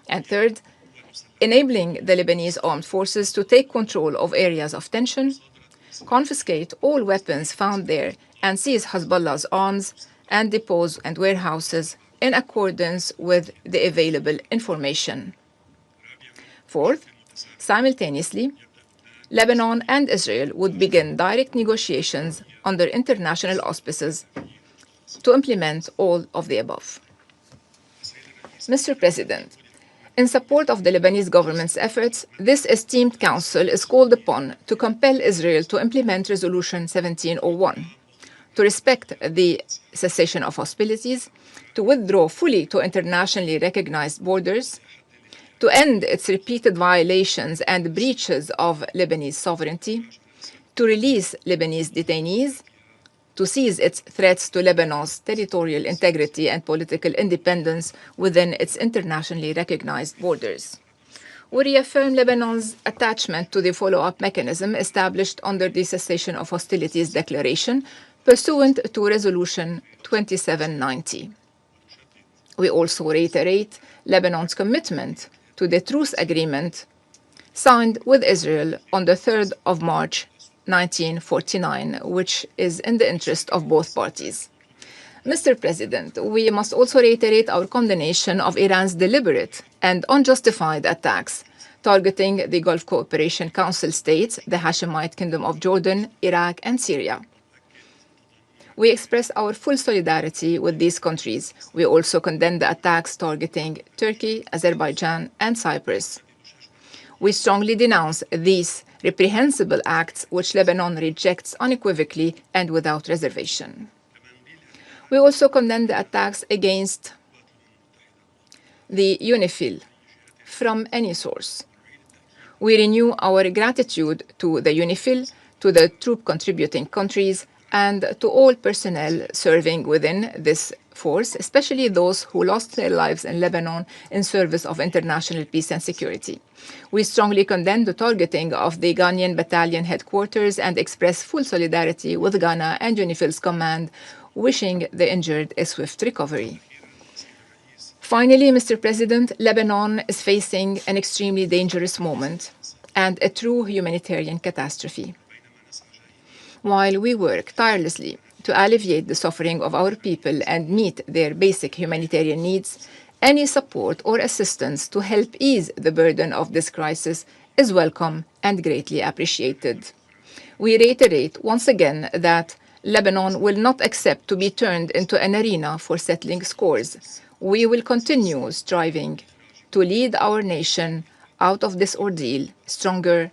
And third, enabling the Lebanese armed forces to take control of areas of tension, confiscate all weapons found there, and seize Hezbollah's arms and depots and warehouses in accordance with the available information. Fourth, simultaneously, Lebanon and Israel would begin direct negotiations under international auspices to implement all of the above. Mr. President, in support of the Lebanese government's efforts, this esteemed council is called upon to compel Israel to implement Resolution 1701, to respect the cessation of hostilities, to withdraw fully to internationally recognized borders, to end its repeated violations and breaches of Lebanese sovereignty, to release Lebanese detainees, to cease its threats to Lebanon's territorial integrity and political independence within its internationally recognized borders. We reaffirm Lebanon's attachment to the follow-up mechanism established under the Cessation of Hostilities Declaration pursuant to Resolution 2790. We also reiterate Lebanon's commitment to the Truce agreement signed with Israel on the 3rd of March 1949, which is in the interest of both parties. Mr. President, we must also reiterate our condemnation of Iran's deliberate and unjustified attacks targeting the Gulf Cooperation Council states, the Hashemite Kingdom of Jordan, Iraq, and Syria. We express our full solidarity with these countries. We also condemn the attacks targeting Turkey, Azerbaijan, and Cyprus. We strongly denounce these reprehensible acts which Lebanon rejects unequivocally and without reservation. We also condemn the attacks against the UNIFIL from any source. We renew our gratitude to the UNIFIL, to the troop contributing countries, and to all personnel serving within this force, especially those who lost their lives in Lebanon in service of international peace and security. We strongly condemn the targeting of the Ghanaian battalion headquarters and express full solidarity with Ghana and UNIFIL's command, wishing the injured a swift recovery. Finally, Mr. President, Lebanon is facing an extremely dangerous moment and a true humanitarian catastrophe. While we work tirelessly to alleviate the suffering of our people and meet their basic humanitarian needs, any support or assistance to help ease the burden of this crisis is welcome and greatly appreciated. We reiterate once again that Lebanon will not accept to be turned into an arena for settling scores. We will continue striving to lead our nation out of this ordeal stronger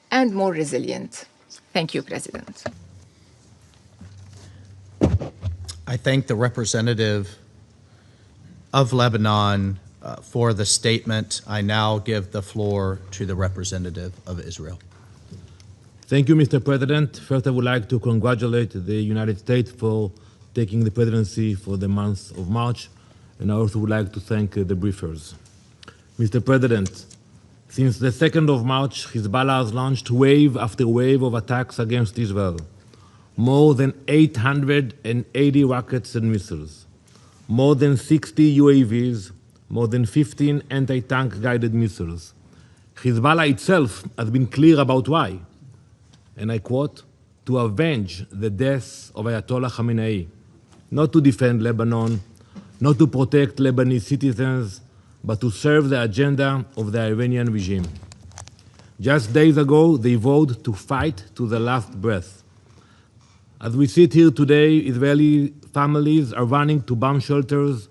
and more resilient. Thank you, President. I thank the representative of Lebanon for the statement. I now give the floor to the representative of Israel. Thank you, Mr. President. First, I would like to congratulate the United States for taking the presidency for the month of March, and I also would like to thank the briefers. Mr. President, since the 2nd of March, Hezbollah has launched wave after wave of attacks against Israel. More than 880 rockets and missiles, more than 60 UAVs, more than 15 anti-tank guided missiles. Hezbollah itself has been clear about why, and I quote, to avenge the death of Ayatollah Khamenei, not to defend Lebanon, not to protect Lebanese citizens, but to serve the agenda of the Iranian regime. Just days ago, they vowed to fight to the last breath. As we sit here today, Israeli families are running to bomb shelters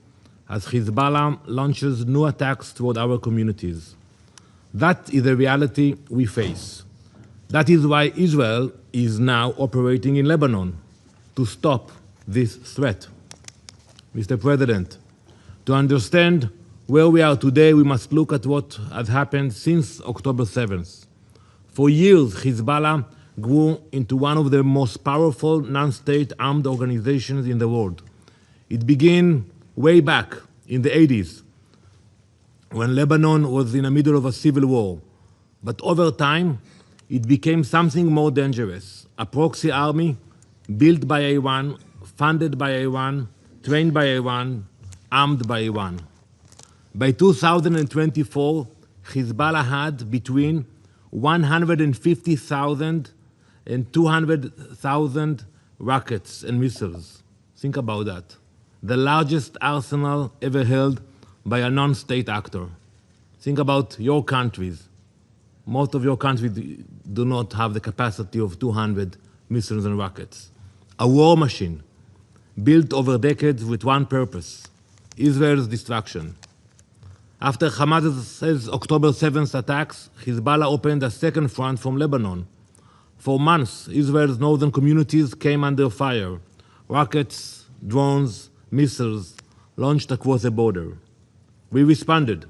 as Hezbollah launches new attacks toward our communities. That is the reality we face. That is why Israel is now operating in Lebanon to stop this threat. Mr. President, to understand where we are today, we must look at what has happened since October 7th. For years, Hezbollah grew into one of the most powerful non-state armed organizations in the world. It began way back in the 80s, when Lebanon was in the middle of a civil war. But over time, it became something more dangerous, a proxy army built by Iran, funded by Iran, trained by Iran, armed by Iran. By 2024, Hezbollah had between 150,000 and 200,000 rockets and missiles. Think about that. The largest arsenal ever held by a non-state actor. Think about your countries. Most of your countries do not have the capacity of 200 missiles and rockets. A war machine built over decades with one purpose: Israel's destruction. After Hamas's October 7th attacks, Hezbollah opened a second front from Lebanon. For months, Israel's northern communities came under fire. Rockets, drones, missiles launched across the border. We responded.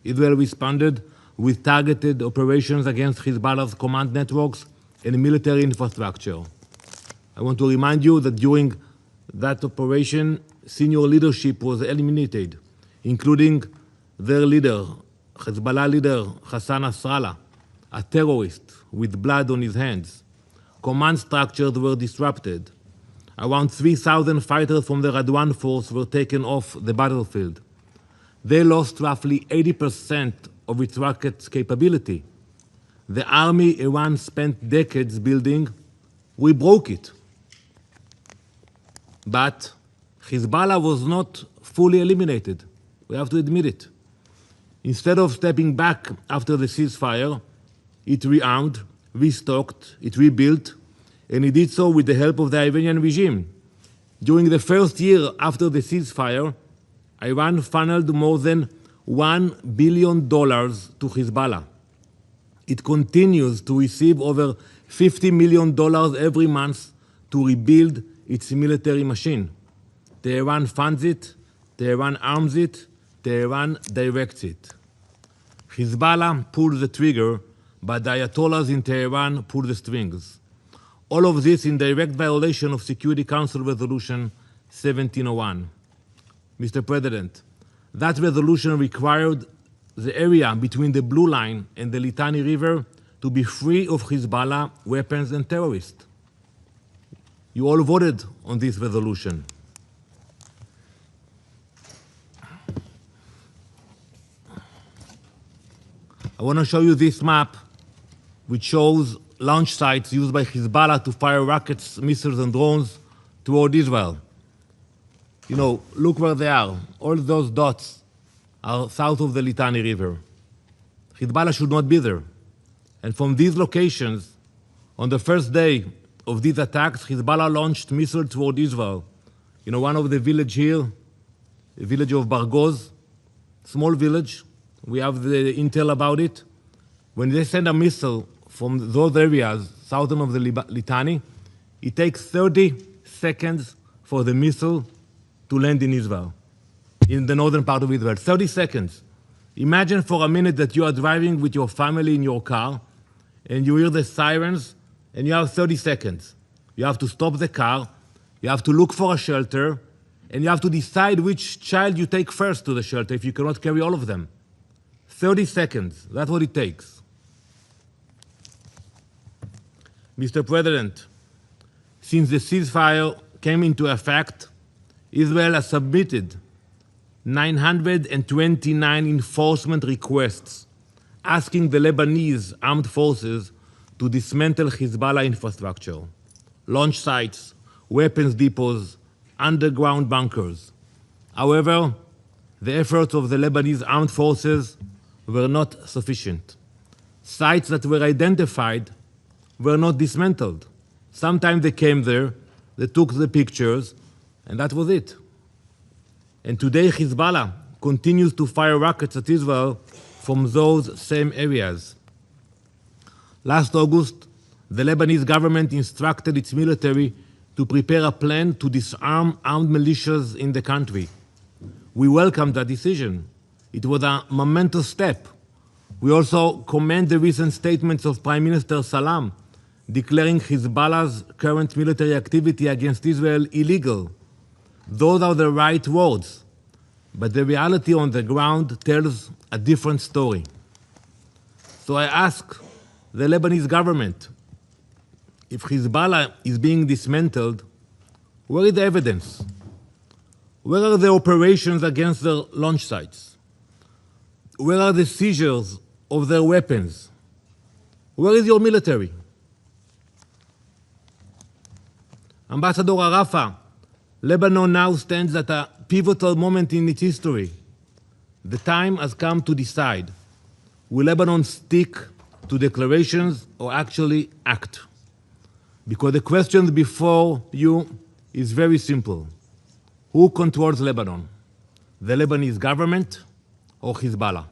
Israel responded with targeted operations against Hezbollah's command networks and military infrastructure. I want to remind you that during that operation, senior leadership was eliminated, including their leader, Hezbollah leader Hassan Nasrallah, a terrorist with blood on his hands. Command structures were disrupted. Around 3,000 fighters from the Radwan force were taken off the battlefield. They lost roughly 80% of its rockets' capability. The army Iran spent decades building, we broke it. But Hezbollah was not fully eliminated. We have to admit it. Instead of stepping back after the ceasefire, it rearmed, restocked, it rebuilt, and it did so with the help of the Iranian regime. During the first year after the ceasefire, Iran funneled more than $1 billion to Hezbollah. It continues to receive over $50 million every month to rebuild its military machine. Tehran funds it, Tehran arms it, Tehran directs it. Hezbollah pulls the trigger, but the Ayatollahs in Tehran pull the strings. All of this in direct violation of Security Council Resolution 1701. Mr. President, that resolution required the area between the Blue Line and the Litani River to be free of Hezbollah weapons and terrorists. You all voted on this resolution. I want to show you this map, which shows launch sites used by Hezbollah to fire rockets, missiles, and drones toward Israel. You know, look where they are. All those dots are south of the Litani River. Hezbollah should not be there. And from these locations, on the first day of these attacks, Hezbollah launched missiles toward Israel. You know, one of the village here, the village of Bargoz, small village. We have the intel about it. When they send a missile from those areas, southern of the Litani, it takes 30 seconds for the missile to land in Israel, in the northern part of Israel. 30 seconds. Imagine for a minute that you are driving with your family in your car, and you hear the sirens, and you have 30 seconds. You have to stop the car, you have to look for a shelter, and you have to decide which child you take first to the shelter if you cannot carry all of them. 30 seconds, that's what it takes. Mr. President, since the ceasefire came into effect, Israel has submitted 929 enforcement requests asking the Lebanese armed forces to dismantle Hezbollah infrastructure, launch sites, weapons depots, underground bunkers. However, the efforts of the Lebanese armed forces were not sufficient. Sites that were identified were not dismantled. Sometimes they came there, they took the pictures, and that was it. And today Hezbollah continues to fire rockets at Israel from those same areas. Last August, the Lebanese government instructed its military to prepare a plan to disarm armed militias in the country. We welcomed that decision. It was a momentous step. We also commend the recent statements of Prime Minister Salam declaring Hezbollah's current military activity against Israel illegal. Those are the right words, but the reality on the ground tells a different story. So I ask the Lebanese government, if Hezbollah is being dismantled, where is the evidence? Where are the operations against their launch sites? Where are the seizures of their weapons? Where is your military? Ambassador Arafa, Lebanon now stands at a pivotal moment in its history. The time has come to decide, will Lebanon stick to declarations or actually act? Because the question before you is very simple. Who controls Lebanon? The Lebanese government or Hezbollah,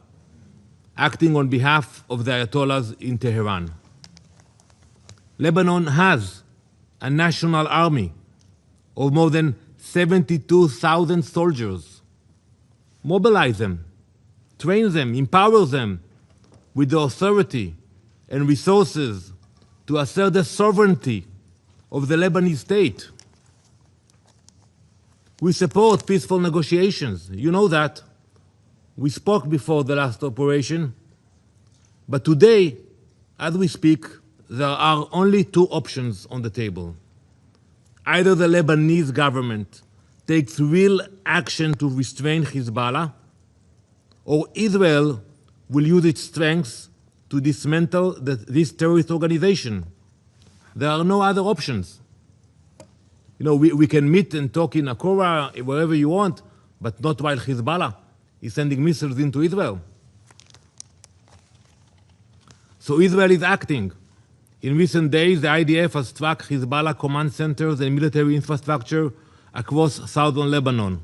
acting on behalf of the Ayatollahs in Tehran? Lebanon has a national army of more than 72,000 soldiers. Mobilize them, train them, empower them with the authority and resources to assert the sovereignty of the Lebanese state. We support peaceful negotiations. You know that. We spoke before the last operation. But today, as we speak, there are only two options on the table. Either the Lebanese government takes real action to restrain Hezbollah, or Israel will use its strength to dismantle this terrorist organization. There are no other options. You know, we can meet and talk in Akora, wherever you want, but not while Hezbollah is sending missiles into Israel. So Israel is acting. In recent days, the IDF has struck Hezbollah command centers and military infrastructure across southern Lebanon.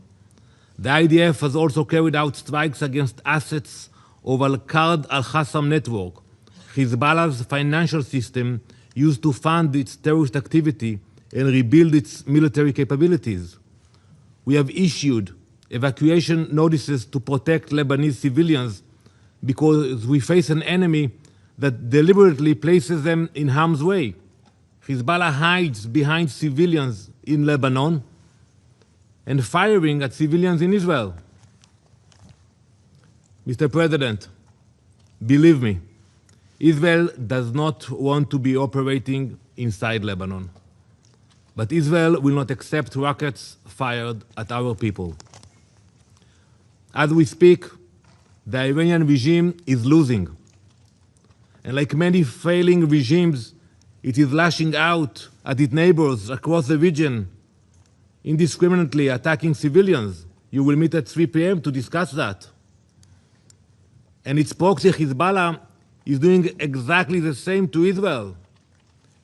The IDF has also carried out strikes against assets of Al-Qard al-Qassam network, Hezbollah's financial system used to fund its terrorist activity and rebuild its military capabilities. We have issued evacuation notices to protect Lebanese civilians because we face an enemy that deliberately places them in harm's way. Hezbollah hides behind civilians in Lebanon and firing at civilians in Israel. Mr. President, believe me, Israel does not want to be operating inside Lebanon. But Israel will not accept rockets fired at our people. As we speak, the Iranian regime is losing. And like many failing regimes, it is lashing out at its neighbors across the region, indiscriminately attacking civilians. You will meet at 3 p.m. to discuss that. And its proxy Hezbollah is doing exactly the same to Israel.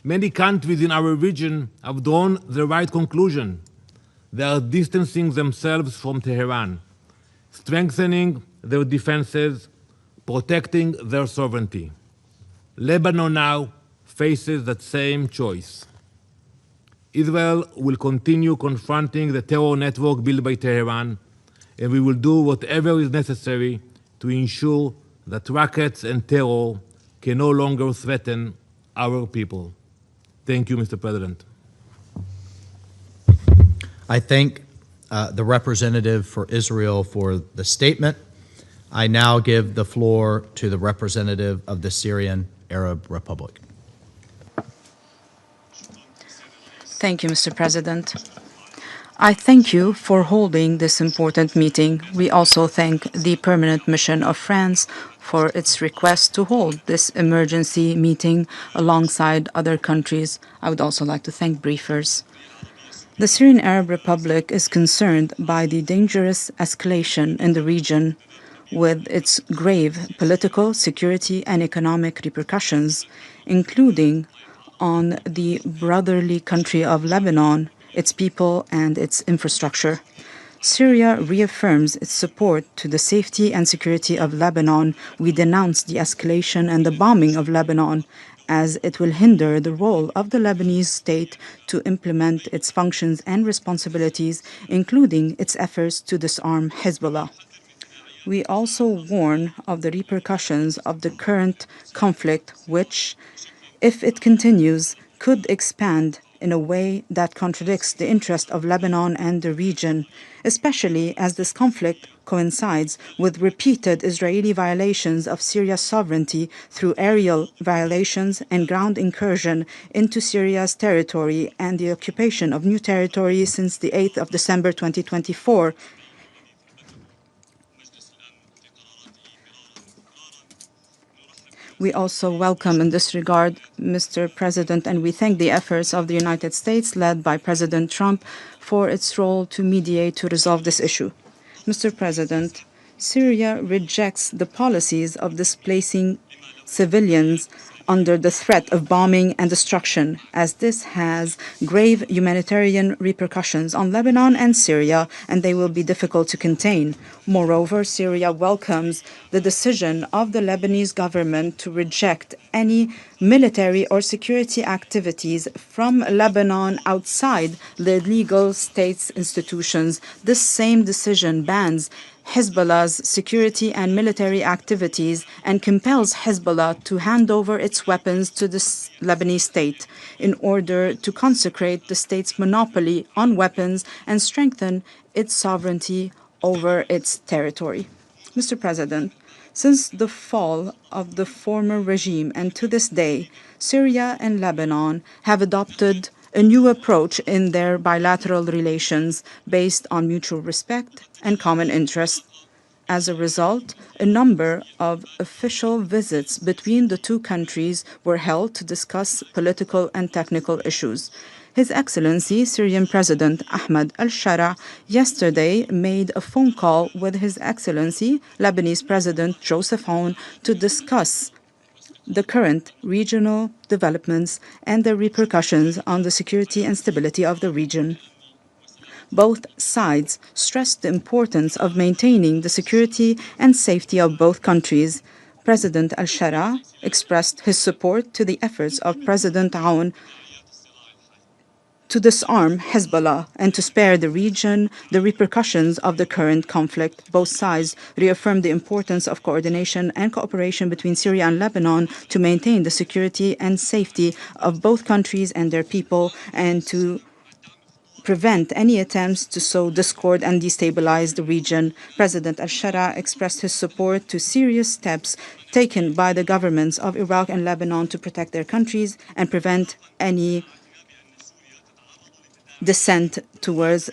Many countries in our region have drawn the right conclusion. They are distancing themselves from Tehran, strengthening their defenses, protecting their sovereignty. Lebanon now faces that same choice. Israel will continue confronting the terror network built by Tehran, and we will do whatever is necessary to ensure that rockets and terror can no longer threaten our people. Thank you, Mr. President. I thank the representative for Israel for the statement. I now give the floor to the representative of the Syrian Arab Republic. Thank you, Mr. President. I thank you for holding this important meeting. We also thank the Permanent Mission of France for its request to hold this emergency meeting alongside other countries. I would also like to thank briefers. The Syrian Arab Republic is concerned by the dangerous escalation in the region with its grave political, security, and economic repercussions, including on the brotherly country of Lebanon, its people, and its infrastructure. Syria reaffirms its support to the safety and security of Lebanon. We denounce the escalation and the bombing of Lebanon, as it will hinder the role of the Lebanese state to implement its functions and responsibilities, including its efforts to disarm Hezbollah. We also warn of the repercussions of the current conflict, which, if it continues, could expand in a way that contradicts the interest of Lebanon and the region, especially as this conflict coincides with repeated Israeli violations of Syria's sovereignty through aerial violations and ground incursion into Syria's territory and the occupation of new territory since the 8th of December 2024. We also welcome in this regard, Mr. President, and we thank the efforts of the United States led by President Trump for its role to mediate to resolve this issue. Mr. President, Syria rejects the policies of displacing civilians under the threat of bombing and destruction, as this has grave humanitarian repercussions on Lebanon and Syria, and they will be difficult to contain. Moreover, Syria welcomes the decision of the Lebanese government to reject any military or security activities from Lebanon outside the legal state's institutions. This same decision bans Hezbollah's security and military activities and compels Hezbollah to hand over its weapons to the Lebanese state in order to consecrate the state's monopoly on weapons and strengthen its sovereignty over its territory. Mr. President, since the fall of the former regime and to this day, Syria and Lebanon have adopted a new approach in their bilateral relations based on mutual respect and common interest. As a result, a number of official visits between the two countries were held to discuss political and technical issues. His Excellency, Syrian President Ahmed al-Shara, yesterday made a phone call with His Excellency, Lebanese President Joseph Aoun, to discuss the current regional developments and their repercussions on the security and stability of the region. Both sides stressed the importance of maintaining the security and safety of both countries. President al-Shara expressed his support to the efforts of President Aoun to disarm Hezbollah and to spare the region the repercussions of the current conflict. Both sides reaffirmed the importance of coordination and cooperation between Syria and Lebanon to maintain the security and safety of both countries and their people, and to prevent any attempts to sow discord and destabilize the region. President al-Shara expressed his support to serious steps taken by the governments of Iraq and Lebanon to protect their countries and prevent any descent towards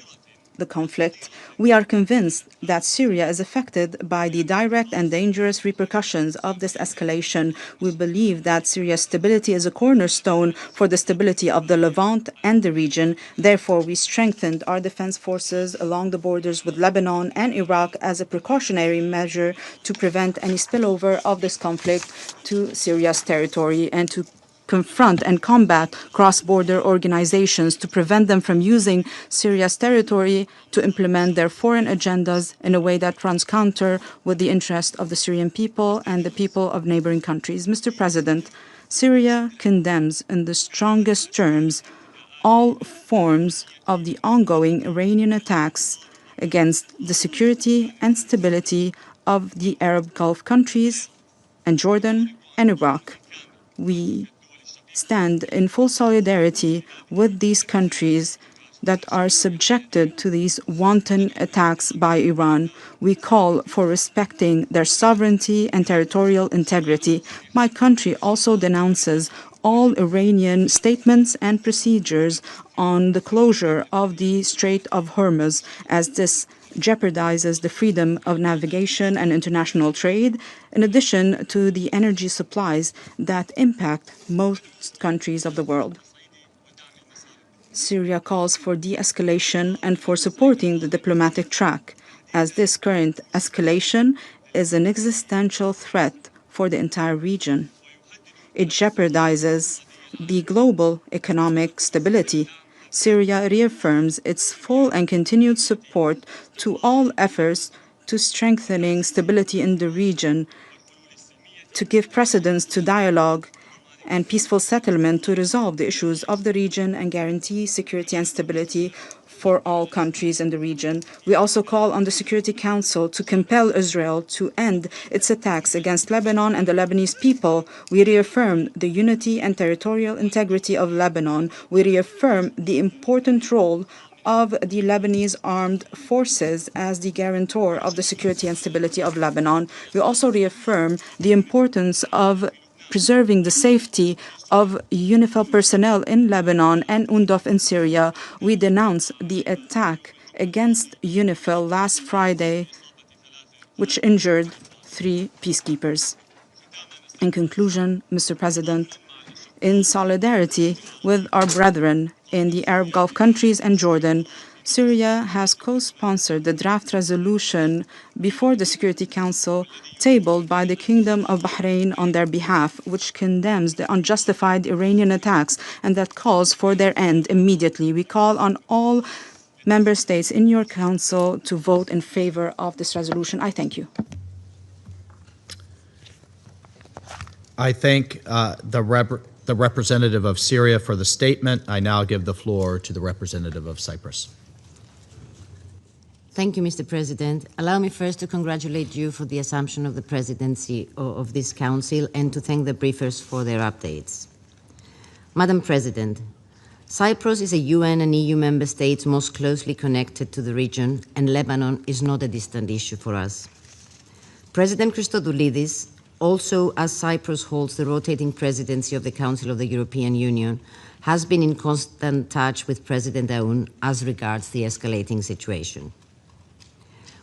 the conflict. We are convinced that Syria is affected by the direct and dangerous repercussions of this escalation. We believe that Syria's stability is a cornerstone for the stability of the Levant and the region. Therefore, we strengthened our defense forces along the borders with Lebanon and Iraq as a precautionary measure to prevent any spillover of this conflict to Syria's territory and to confront and combat cross-border organizations to prevent them from using Syria's territory to implement their foreign agendas in a way that runs counter with the interest of the Syrian people and the people of neighboring countries. Mr. President, Syria condemns in the strongest terms all forms of the ongoing Iranian attacks against the security and stability of the Arab Gulf countries and Jordan and Iraq. We stand in full solidarity with these countries that are subjected to these wanton attacks by Iran. We call for respecting their sovereignty and territorial integrity. My country also denounces all Iranian statements and procedures on the closure of the Strait of Hormuz, as this jeopardizes the freedom of navigation and international trade, in addition to the energy supplies that impact most countries of the world. Syria calls for de-escalation and for supporting the diplomatic track, as this current escalation is an existential threat for the entire region. It jeopardizes the global economic stability. Syria reaffirms its full and continued support to all efforts to strengthening stability in the region, to give precedence to dialogue and peaceful settlement to resolve the issues of the region and guarantee security and stability for all countries in the region. We also call on the Security Council to compel Israel to end its attacks against Lebanon and the Lebanese people. We reaffirm the unity and territorial integrity of Lebanon. We reaffirm the important role of the Lebanese armed forces as the guarantor of the security and stability of Lebanon. We also reaffirm the importance of preserving the safety of UNIFIL personnel in Lebanon and UNDOF in Syria. We denounce the attack against UNIFIL last Friday, which injured 3 peacekeepers. In conclusion, Mr. President, in solidarity with our brethren in the Arab Gulf countries and Jordan, Syria has co-sponsored the draft resolution before the Security Council tabled by the Kingdom of Bahrain on their behalf, which condemns the unjustified Iranian attacks and that calls for their end immediately. We call on all member states in your council to vote in favor of this resolution. I thank you. I thank the representative of Syria for the statement. I now give the floor to the representative of Cyprus. Thank you, Mr. President. Allow me first to congratulate you for the assumption of the presidency of this council and to thank the briefers for their updates. Madam President, Cyprus is a UN and EU member state most closely connected to the region, and Lebanon is not a distant issue for us. President Christodoulidis, also as Cyprus holds the rotating presidency of the Council of the European Union, has been in constant touch with President Aoun as regards the escalating situation.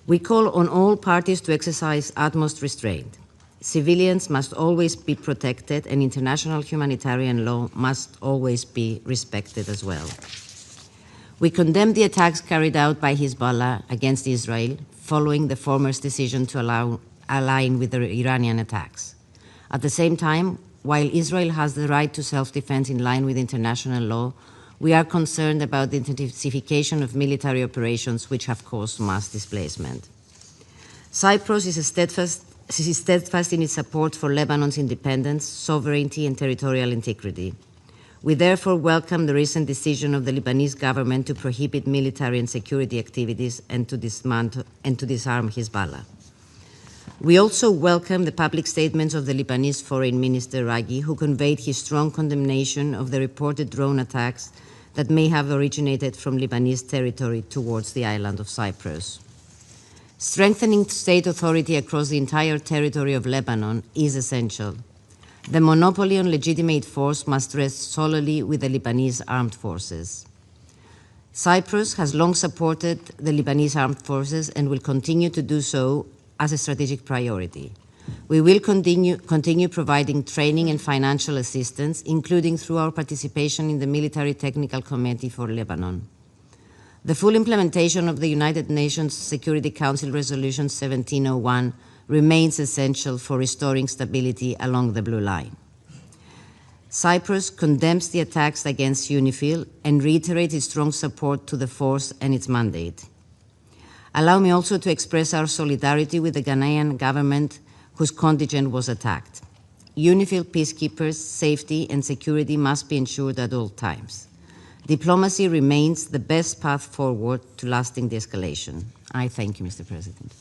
We call on all parties to exercise utmost restraint. Civilians must always be protected, and international humanitarian law must always be respected as well. We condemn the attacks carried out by Hezbollah against Israel following the former's decision to align with the Iranian attacks. At the same time, while Israel has the right to self-defense in line with international law, we are concerned about the intensification of military operations which have caused mass displacement. Cyprus is steadfast in its support for Lebanon's independence, sovereignty, and territorial integrity. We therefore welcome the recent decision of the Lebanese government to prohibit military and security activities and to disarm Hezbollah. We also welcome the public statements of the Lebanese Foreign Minister Raghi, who conveyed his strong condemnation of the reported drone attacks that may have originated from Lebanese territory towards the island of Cyprus. Strengthening state authority across the entire territory of Lebanon is essential. The monopoly on legitimate force must rest solely with the Lebanese armed forces. Cyprus has long supported the Lebanese armed forces and will continue to do so as a strategic priority. We will continue providing training and financial assistance, including through our participation in the Military Technical Committee for Lebanon. The full implementation of the United Nations Security Council Resolution 1701 remains essential for restoring stability along the Blue Line. Cyprus condemns the attacks against UNIFIL and reiterates its strong support to the force and its mandate. Allow me also to express our solidarity with the Ghanaian government whose contingent was attacked. UNIFIL peacekeepers' safety and security must be ensured at all times. Diplomacy remains the best path forward to lasting de-escalation. I thank you, Mr. President.